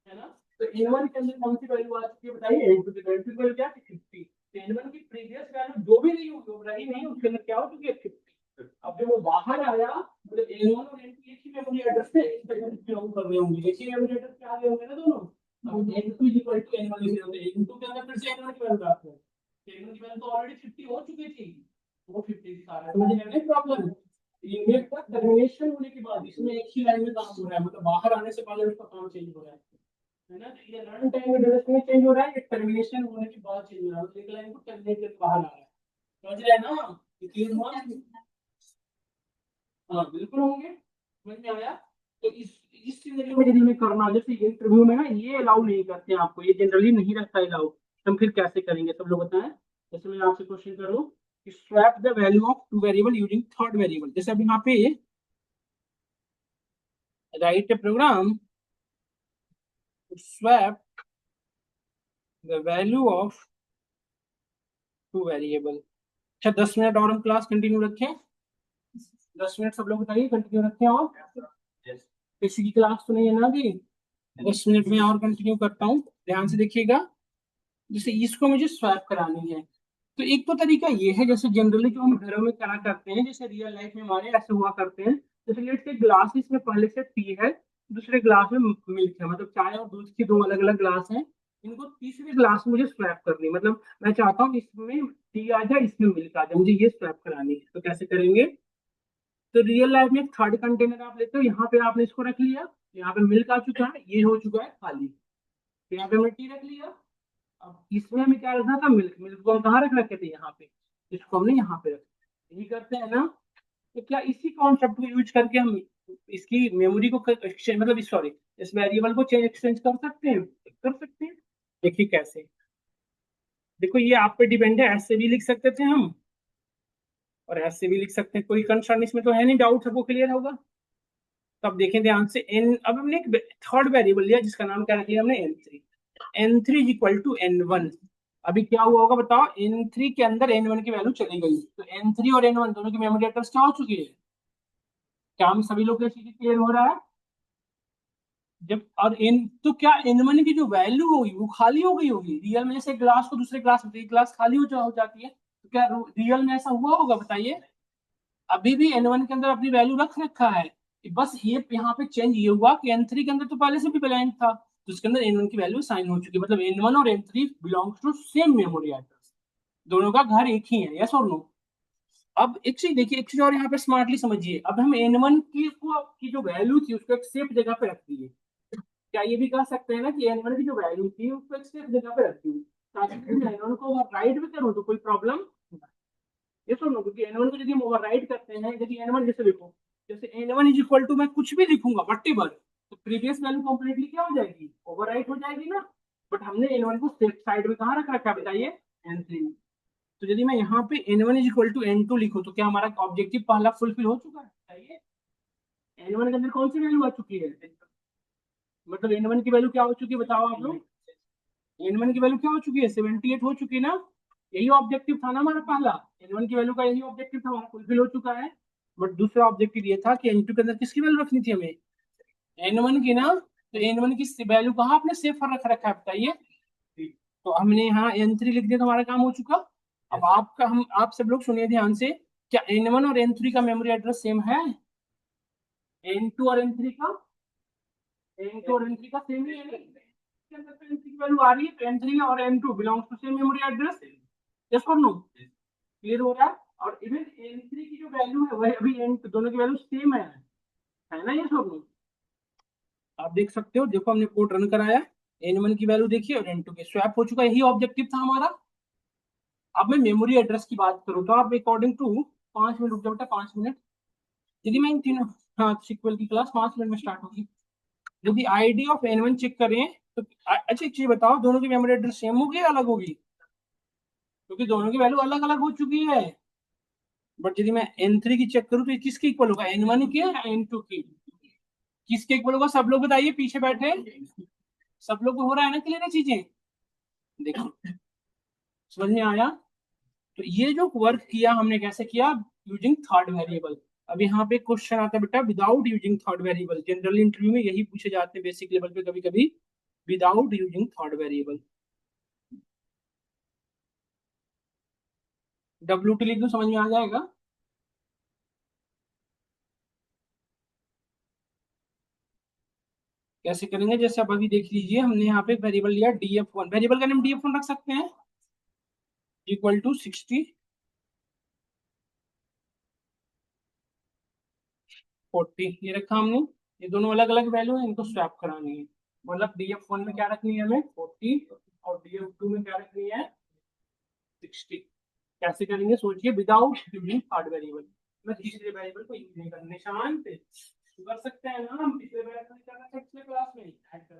है ना। तो N1 के अंदर कौन सी वैल्यू आ चुकी है बताइए, N2 की वैल्यू क्या थी, 50। तो N1 की प्रीवियस वैल्यू जो भी रही होगी वो रही नहीं, उसके अंदर क्या हो चुकी है, 50। अब जब वो बाहर आया मतलब N1 और N2 एक ही मेमोरी एड्रेस पे बिलोंग कर रहे होंगे, एक ही मेमोरी एड्रेस पे आ गए होंगे ना दोनों। अब N2 = N1 लिख रहे होंगे, N2 के अंदर फिर से N1 की वैल्यू डालते हैं। N1 की वैल्यू तो ऑलरेडी 50 हो चुकी थी, वो 50 दिखा रहा है, समझ में नहीं प्रॉब्लम? इनमें का टर्मिनेशन होने के बाद इसमें एक ही लाइन में काम हो रहा है, मतलब बाहर आने से पहले उसका काम चेंज हो रहा है ना। तो ये रन टाइम में ड्यूरेशन में चेंज हो रहा है, ये टर्मिनेशन होने के बाद चेंज हो रहा है, मतलब एक लाइन को टर्मिनेट करके बाहर आ रहा है। समझ रहे हैं ना, क्लियर हुआ? हाँ बिल्कुल होंगे, समझ में आया। तो इस सिनेरियो में यदि हमें करना, जैसे इंटरव्यू में ना ये अलाउ नहीं करते हैं आपको, ये जनरली नहीं रखता है अलाउ, हम फिर कैसे करेंगे सब लोग बताएं। जैसे मैं आपसे क्वेश्चन करूँ कि swap the value of two variable using third variable, जैसे अब यहाँ पे write a program swap the value of two variable. अच्छा 10 मिनट और हम क्लास कंटिन्यू रखें, 10 मिनट सब लोग बताइए कंटिन्यू रखें। और किसी की क्लास तो नहीं है ना अभी, 10 मिनट में और कंटिन्यू करता हूँ, ध्यान से देखिएगा। जैसे इसको मुझे स्वैप करानी है, तो एक तो तरीका ये है, जैसे जनरली जो हम घरों में करा करते हैं, जैसे रियल लाइफ में हमारे ऐसे हुआ करते हैं। जैसे लेट्स से ग्लासेस में पहले से टी है, दूसरे ग्लास में मिल्क है, मतलब चाय और दूध की दो अलग अलग ग्लास हैं, इनको तीसरे ग्लास में मुझे स्वैप करनी है। मतलब मैं चाहता हूँ इसमें टी आ जाए, इसमें मिल्क आ जाए, मुझे ये स्वैप करानी है। तो कैसे करेंगे? तो रियल लाइफ में एक थर्ड कंटेनर आप लेते हो, यहाँ पे आपने इसको रख लिया, यहाँ पे मिल्क आ चुका है, ये हो चुका है खाली। तो यहाँ पे हमने टी रख लिया। अब इसमें हमें क्या रखना था? मिल्क। मिल्क को हम कहाँ रख रखे थे? यहाँ पे। इसको हमने यहाँ पे रखा। यही करते हैं ना? तो क्या इसी कॉन्सेप्ट को यूज करके हम इसकी मेमोरी को एक्सचेंज, मतलब सॉरी, इस वेरिएबल को चेंज एक्सचेंज कर सकते हैं? कर सकते हैं। देखिए कैसे। देखो ये आप पे डिपेंड है, ऐसे भी लिख सकते थे हम और ऐसे भी लिख सकते हैं, कोई कंसर्न इसमें तो है नहीं। डाउट सबको क्लियर होगा? तो अब देखें ध्यान से। एन, अब हमने एक थर्ड वेरिएबल लिया जिसका नाम क्या रख लिया हमने? N3। N3 is equal to N1। अभी क्या हुआ होगा बताओ? N3 के अंदर N1 की वैल्यू चली गई, तो N3 और N1 दोनों की मेमोरी एड्रेस क्या हो चुकी है? क्या हम सभी लोग को ये चीज क्लियर हो रहा है? जब और एन, तो क्या N1 की जो वैल्यू होगी वो खाली हो गई होगी? रियल में से ग्लास को दूसरे ग्लास में, एक ग्लास खाली हो जाती है, तो क्या रियल में ऐसा हुआ होगा? बताइए। अभी भी N1 के अंदर अपनी वैल्यू रख रखा है, बस ये यहाँ पे चेंज ये हुआ कि N3 के अंदर तो पहले से भी ब्लैंक था, तो उसके अंदर N1 की वैल्यू साइन हो चुकी है। मतलब N1 और N3 belongs to same memory address, दोनों का घर एक ही है। यस और नो? अब एक चीज देखिए, एक चीज और यहाँ पे स्मार्टली समझिए। अब हम N1 की जो वैल्यू थी उसको एक सेफ जगह पे रख दिए। क्या ये भी कह सकते हैं ना कि N1 की जो वैल्यू थी उसको एक सेफ जगह पे रख दी, ताकि मैं N1 को ओवरराइड भी करूँ तो कोई प्रॉब्लम? ये सुनो, क्योंकि N1 को यदि हम ओवरराइड करते हैं, यदि N1 जैसे लिखो, जैसे N1 इज इक्वल टू, मैं कुछ भी लिखूंगा वट एवर, तो प्रीवियस वैल्यू कंप्लीटली क्या हो जाएगी? ओवरराइड हो जाएगी ना। बट हमने N1 को सेफ साइड में कहाँ रख रखा है बताइए? N3 में। तो यदि मैं यहाँ पे N1 is equal to N2 लिखूं, तो क्या हमारा ऑब्जेक्टिव पहला फुलफिल हो चुका है? बताइए। N1 के अंदर कौन सी वैल्यू आ चुकी है? मतलब N1 की वैल्यू क्या हो चुकी है बताओ आप लोग? N1 की वैल्यू क्या हो चुकी है? 78 हो चुकी है ना। यही ऑब्जेक्टिव था ना हमारा पहला। N1 की वैल्यू का यही ऑब्जेक्टिव था, हमारा फुलफिल हो चुका है। बट दूसरा ऑब्जेक्टिव ये था कि N2 के अंदर किसकी वैल्यू रखनी थी हमें? N1 की ना। तो N1 की वैल्यू कहाँ आपने सेफ पर रख रखा है बताइए? तो हमने यहाँ N3 लिख दिया तो हमारा काम हो चुका। अब आपका, हम आप सब लोग सुनिए ध्यान से। क्या N1 और N3 का मेमोरी एड्रेस सेम है? N2 और N3 का? N2 और N3 का सेम ही है ना? इसके अंदर तो N3 की वैल्यू आ रही है, तो N3 और N2 belongs to same memory address. Yes और नो? क्लियर हो रहा है? और इवन N3 की जो वैल्यू है वही अभी N, दोनों की वैल्यू सेम है ना? यस और नो? आप देख सकते हो, देखो हमने कोड रन कराया, N1 की वैल्यू देखिए और N2 की स्वैप हो चुका है। यही ऑब्जेक्टिव था हमारा। अब मैं मेमोरी एड्रेस की बात करूँ तो आप अकॉर्डिंग टू, 5 मिनट रुक जाओ बेटा, 5 मिनट। यदि मैं इन तीनों, हाँ सीक्वल की क्लास 5 मिनट में स्टार्ट होगी। यदि आईडी ऑफ N1 चेक करें तो अच्छा एक चीज बताओ, दोनों की मेमोरी एड्रेस सेम होगी या अलग होगी? क्योंकि दोनों की वैल्यू अलग अलग हो चुकी है। बट यदि मैं N3 की चेक करूँ तो ये किसके इक्वल होगा? N1 की या N2 की? किसके इक्वल होगा? सब लोग बताइए, पीछे बैठे सब लोग को हो रहा है ना क्लियर है चीजें? देखो, समझ में आया? तो ये जो वर्क किया हमने, कैसे किया? Using third variable. अब यहाँ पे क्वेश्चन आता है बेटा, without using third variable. General interview में यही पूछे जाते हैं बेसिक लेवल पे कभी कभी, without using third variable. WT लिख दो, समझ में आ जाएगा। कैसे करेंगे? जैसे अब अभी देख लीजिए, हमने यहाँ पे वेरिएबल लिया DF1, वेरिएबल का नाम DF1 रख सकते हैं, इक्वल टू 60 40 ये रखा हमने। ये दोनों अलग अलग वैल्यू है, इनको स्वैप करानी है। मतलब DF1 में क्या रखनी है हमें? 40, और DF2 में क्या रखनी है? 60। कैसे करेंगे सोचिए? Without using third variable. मैं तीसरे वेरिएबल को यूज नहीं करने, निशान पे तो कर सकते हैं ना हम। पिछले वेरिएबल करना था पिछले क्लास में, ऐड कर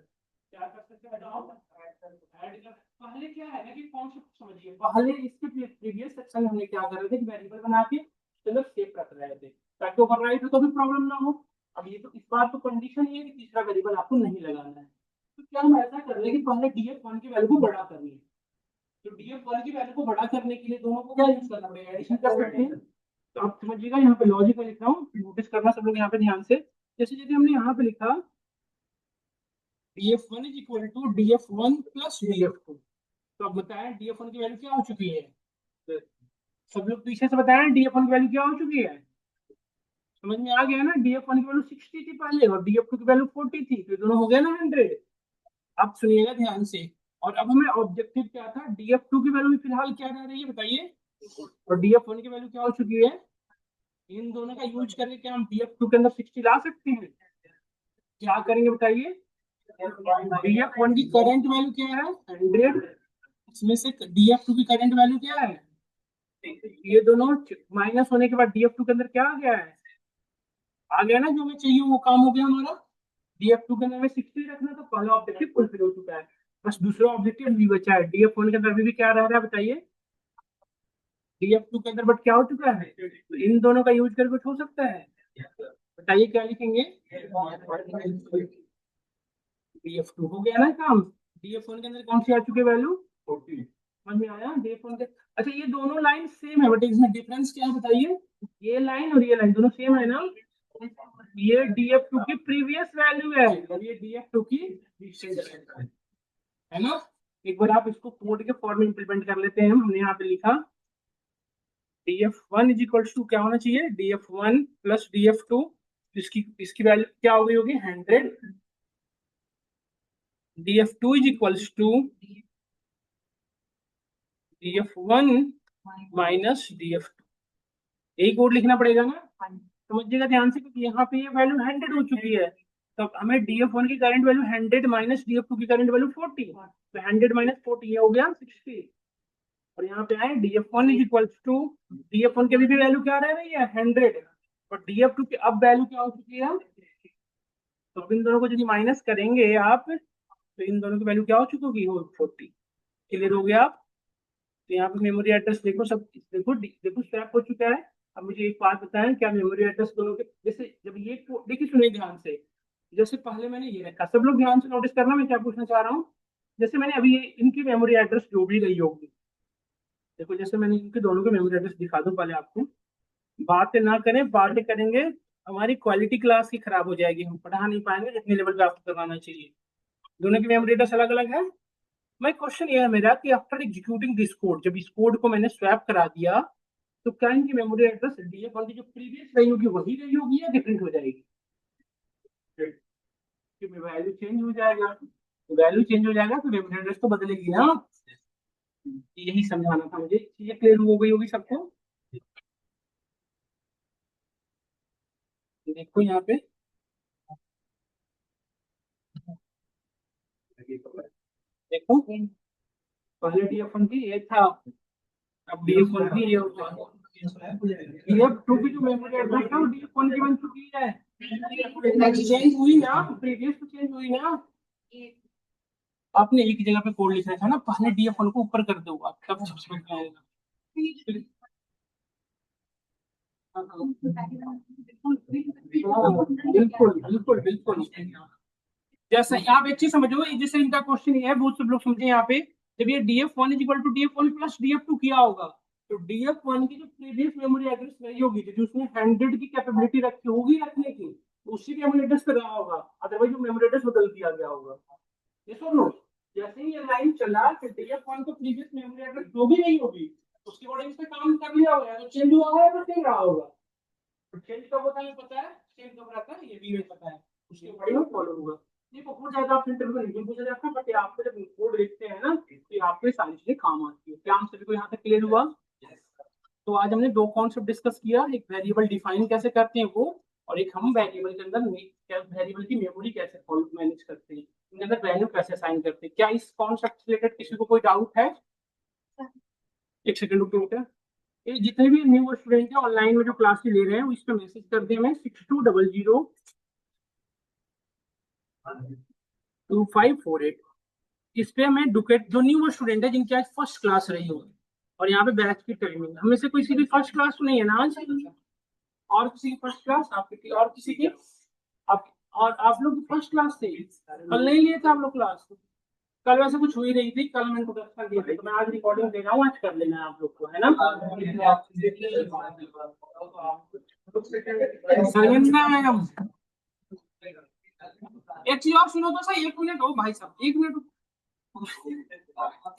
क्या कर सकते हैं? ऐड कर। पहले क्या है ना कि कॉन्सेप्ट समझिए, पहले इसके प्रीवियस सेक्शन में हमने क्या कर रहे थे कि वेरिएबल बना के चलो सेव रख रहे थे, ताकि ओवरराइट हो तो भी प्रॉब्लम ना हो। अब ये तो इस बार तो कंडीशन ये है कि तीसरा वेरिएबल आपको नहीं लगाना है। तो क्या हम ऐसा कर रहे हैं कि पहले DF1 की वैल्यू को बड़ा करनी है। तो DF1 की वैल्यू को बड़ा करने के लिए दोनों को क्या यूज करना पड़ेगा? एडिशन कर सकते हैं। तो आप समझिएगा, यहाँ पे लॉजिक में लिख रहा हूँ, नोटिस करना सब लोग यहाँ पे ध्यान से। जैसे यदि हमने यहाँ पे लिखा DF1 is equal to DF1 plus DF2, तो अब बताएं DF1 की वैल्यू क्या हो चुकी है? तो सब लोग पीछे से बताएं DF1 की वैल्यू क्या हो चुकी है? समझ में आ गया ना? DF1 की वैल्यू 60 थी पहले और DF2 की वैल्यू 40 थी, तो दोनों हो गए ना 100। अब सुनिएगा ध्यान से, और अब हमें ऑब्जेक्टिव क्या था, DF2 की वैल्यू फिलहाल क्या रह रही है बताइए, और DF1 की वैल्यू क्या हो चुकी है। इन दोनों का यूज करके क्या हम DF2 के अंदर 60 ला सकते हैं? क्या करेंगे बताइए। DF1 की करंट वैल्यू क्या है 100, इसमें से DF2 की करंट वैल्यू क्या है, ये दोनों माइनस होने के बाद DF2 के अंदर क्या आ गया है, आ गया ना जो हमें चाहिए, वो काम हो गया हमारा। DF2 के अंदर में 60 रखना था, पहला ऑब्जेक्टिव फुलफिल हो चुका है, बस दूसरा ऑब्जेक्टिव भी बचा है। DF1 के अंदर अभी भी क्या रह रहा है बताइए, DF2 के अंदर बट क्या हो चुका है, तो इन दोनों का यूज करके कुछ हो सकता है, बताइए क्या लिखेंगे। DF2 हो गया ना काम, DF1 के अंदर कौन सी आ चुकी है वैल्यू 40, समझ में आया DF1 के। अच्छा ये दोनों लाइन सेम है, बट इसमें डिफरेंस क्या है बताइए, ये लाइन और ये लाइन दोनों सेम है ना, ये DF2 की प्रीवियस वैल्यू है और ये DF2 की रिसेंट वैल्यू है ना। एक बार आप इसको कोड के फॉर्म में इंप्लीमेंट कर लेते हैं, हमने यहाँ पे लिखा DF1 इज इक्वल टू क्या होना चाहिए, DF1 प्लस DF2, इसकी इसकी वैल्यू क्या हो गई होगी 100, DF2 is equal to DF1 minus DF2, यही कोड लिखना पड़ेगा ना, समझिएगा ध्यान से, क्योंकि यहाँ पे ये वैल्यू 100 हो चुकी है, तो हमें DF1 की करंट वैल्यू 100 माइनस DF2 की करंट वैल्यू 40, तो 100 माइनस 40 ये हो गया 60, और यहाँ पे आए DF1 is equal to, DF1 की भी वैल्यू क्या रह रही है 100, और DF2 की अब वैल्यू क्या हो चुकी है, तो इन दोनों को यदि माइनस करेंगे आप, तो इन दोनों की वैल्यू क्या हो चुकी होगी 40, क्लियर हो गया आप। तो यहाँ पे मेमोरी एड्रेस देखो, सब देखो देखो स्वैप हो चुका है। अब मुझे एक बात बताएं, क्या मेमोरी एड्रेस दोनों के, जैसे जब ये देखिए सुनिए ध्यान से, जैसे पहले मैंने ये रखा, सब लोग ध्यान से नोटिस करना मैं क्या पूछना चाह रहा हूँ, जैसे मैंने अभी ये इनकी मेमोरी एड्रेस जो भी रही होगी, देखो जैसे मैंने इनके दोनों के मेमोरी एड्रेस दिखा दूं पहले आपको, बातें ना करें, बातें करेंगे हमारी क्वालिटी क्लास की खराब हो जाएगी, हम पढ़ा नहीं पाएंगे जितने लेवल पे आपको करवाना चाहिए। दोनों की मेमोरी एड्रेस अलग अलग है। मैं क्वेश्चन ये है मेरा कि आफ्टर एग्जीक्यूटिंग दिस कोड, जब इस कोड को मैंने स्वैप करा दिया, तो क्या इनकी मेमोरी एड्रेस DF1 की जो प्रीवियस रही होगी वही रही होगी या डिफरेंट हो जाएगी, क्योंकि वैल्यू चेंज हो जाएगा, तो वैल्यू चेंज हो जाएगा तो मेमोरी एड्रेस तो बदलेगी ना, यही समझाना था मुझे, चीजें क्लियर हो गई होगी सबको। देखो यहाँ पे, देखो पहले DF1 की ये था, अब DF1 की ये होगा, DF2 की जो मेमोरी एड्रेस है वो DF1 की बन चुकी है, चेंज हुई ना, प्रीवियस तो चेंज हुई ना। आपने एक जगह पे कोड लिखा था ना, पहले DF1 को ऊपर कर दो आप, तब सब्सिट्यूट आएगा। बिल्कुल बिल्कुल बिल्कुल, जैसे आप एक चीज समझो, जैसे इनका क्वेश्चन ये है, बहुत सब लोग समझे यहाँ पे, जब ये DF1 is equal to DF1 plus DF2 किया होगा, तो DF1 की जो प्रीवियस मेमोरी एड्रेस रही होगी, जो उसने 100 की कैपेबिलिटी रखी होगी रखने की, उसी मेमोरी एड्रेस पे रहा होगा, अदरवाइज वो मेमोरी एड्रेस बदल दिया गया होगा, ये सुन लो। जैसे ही ये लाइन चला, फिर DF1 को प्रीवियस मेमोरी एड्रेस जो भी नहीं होगी उसके अकॉर्डिंग से काम कर लिया होगा, तो चेंज हुआ है तो चेंज रहा होगा, तो चेंज कब होता है पता है, चेंज कब रहता है ये भी हमें पता है, उसके अकॉर्डिंग फॉलो होगा। ये बहुत ज्यादा आप इंटरव्यू में नहीं पूछा जाता, बट आपको जब कोड लिखते हैं ना, तो आपको ये सारी चीजें काम आती है। क्या हम सभी को यहाँ तक क्लियर हुआ? तो आज हमने दो कॉन्सेप्ट डिस्कस किया, एक वेरिएबल डिफाइन कैसे करते हैं वो, और एक हम वेरिएबल के अंदर वेरिएबल की मेमोरी कैसे मैनेज करते हैं, उनके अंदर वैल्यू कैसे असाइन करते हैं। क्या इस कॉन्सेप्ट से रिलेटेड किसी को कोई डाउट है? एक सेकंड रुको बेटा, ये जितने भी न्यू स्टूडेंट हैं ऑनलाइन में जो क्लास ले रहे हैं, वो इस पे मैसेज कर दें, हमें 62002548, इस पे हमें डुकेट जो न्यू स्टूडेंट है जिनकी आज फर्स्ट क्लास रही हो, और यहाँ पे बैच की टाइमिंग हमें से कोई की फर्स्ट क्लास तो नहीं है ना आज, और किसी की फर्स्ट क्लास, आपकी और किसी की, आप और आप लोग फर्स्ट क्लास थे, कल नहीं लिए थे आप लोग क्लास, कल वैसे कुछ हुई रही थी, कल मैंने प्रोडक्शन दिया था, तो मैं आज रिकॉर्डिंग दे रहा हूँ, आज कर लेना है आप लोग को, है ना। संजना मैडम, एक चीज और सुनो तो सही, 1 मिनट हो भाई साहब, 1 मिनट।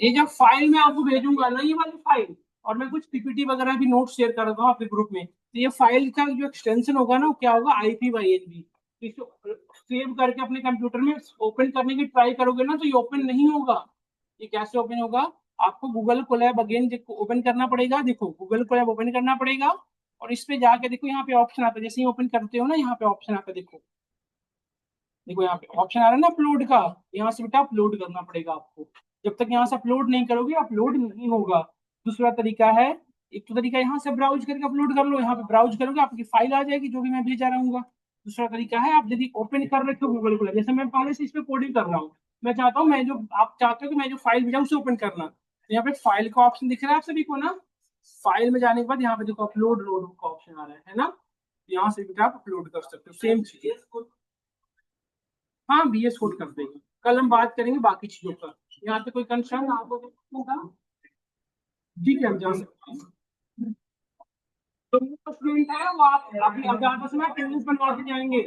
ये जब फाइल में आपको भेजूंगा ना, ये वाली फाइल, और मैं कुछ पीपीटी वगैरह भी नोट शेयर कर रहा हूँ आपके ग्रुप में। तो ये फाइल का जो एक्सटेंशन होगा ना, वो क्या होगा, IPYNB। इसको सेव करके अपने कंप्यूटर में ओपन करने की ट्राई करोगे ना, तो ये ओपन नहीं होगा। ये कैसे ओपन होगा, आपको गूगल कोलैब अगेन ओपन करना पड़ेगा। देखो गूगल कोलैब ओपन करना पड़ेगा, और इस पे जाके देखो यहाँ पे ऑप्शन आता है, जैसे ही ओपन करते हो ना, यहाँ पे ऑप्शन आता है, देखो देखो यहाँ पे ऑप्शन आ रहा है ना अपलोड का। यहाँ से बेटा अपलोड करना पड़ेगा आपको। जब तक यहाँ से अपलोड नहीं करोगे, अपलोड नहीं होगा। दूसरा तरीका है, एक तो तरीका यहाँ से ब्राउज करके अपलोड कर लो, यहाँ पे ब्राउज करोगे आपकी फाइल आ जाएगी, जो भी मैं भेजा रहूंगा। दूसरा तरीका है, आप यदि ओपन कर रखे हो गूगल को, जैसे मैं पहले से इस पे कोडिंग कर रहा हूँ, मैं चाहता हूँ, मैं जो आप चाहते हो कि मैं जो फाइल भेजा उसे ओपन करना, तो यहाँ पे फाइल का ऑप्शन दिख रहा है आप सभी को ना। फाइल में जाने के बाद यहाँ पे देखो अपलोड रोड का ऑप्शन आ रहा है ना, यहाँ से भी आप अपलोड कर सकते हो सेम चीज। हाँ, BS कोड कर देंगे। कल हम बात करेंगे बाकी चीजों पर। यहाँ पे कोई कंसर्न आपको होगा? ठीक है, हम जा सकते हैं। तो स्टूडेंट है वो, आप अभी अगर समय अटेंडेंस बनवा के जाएंगे।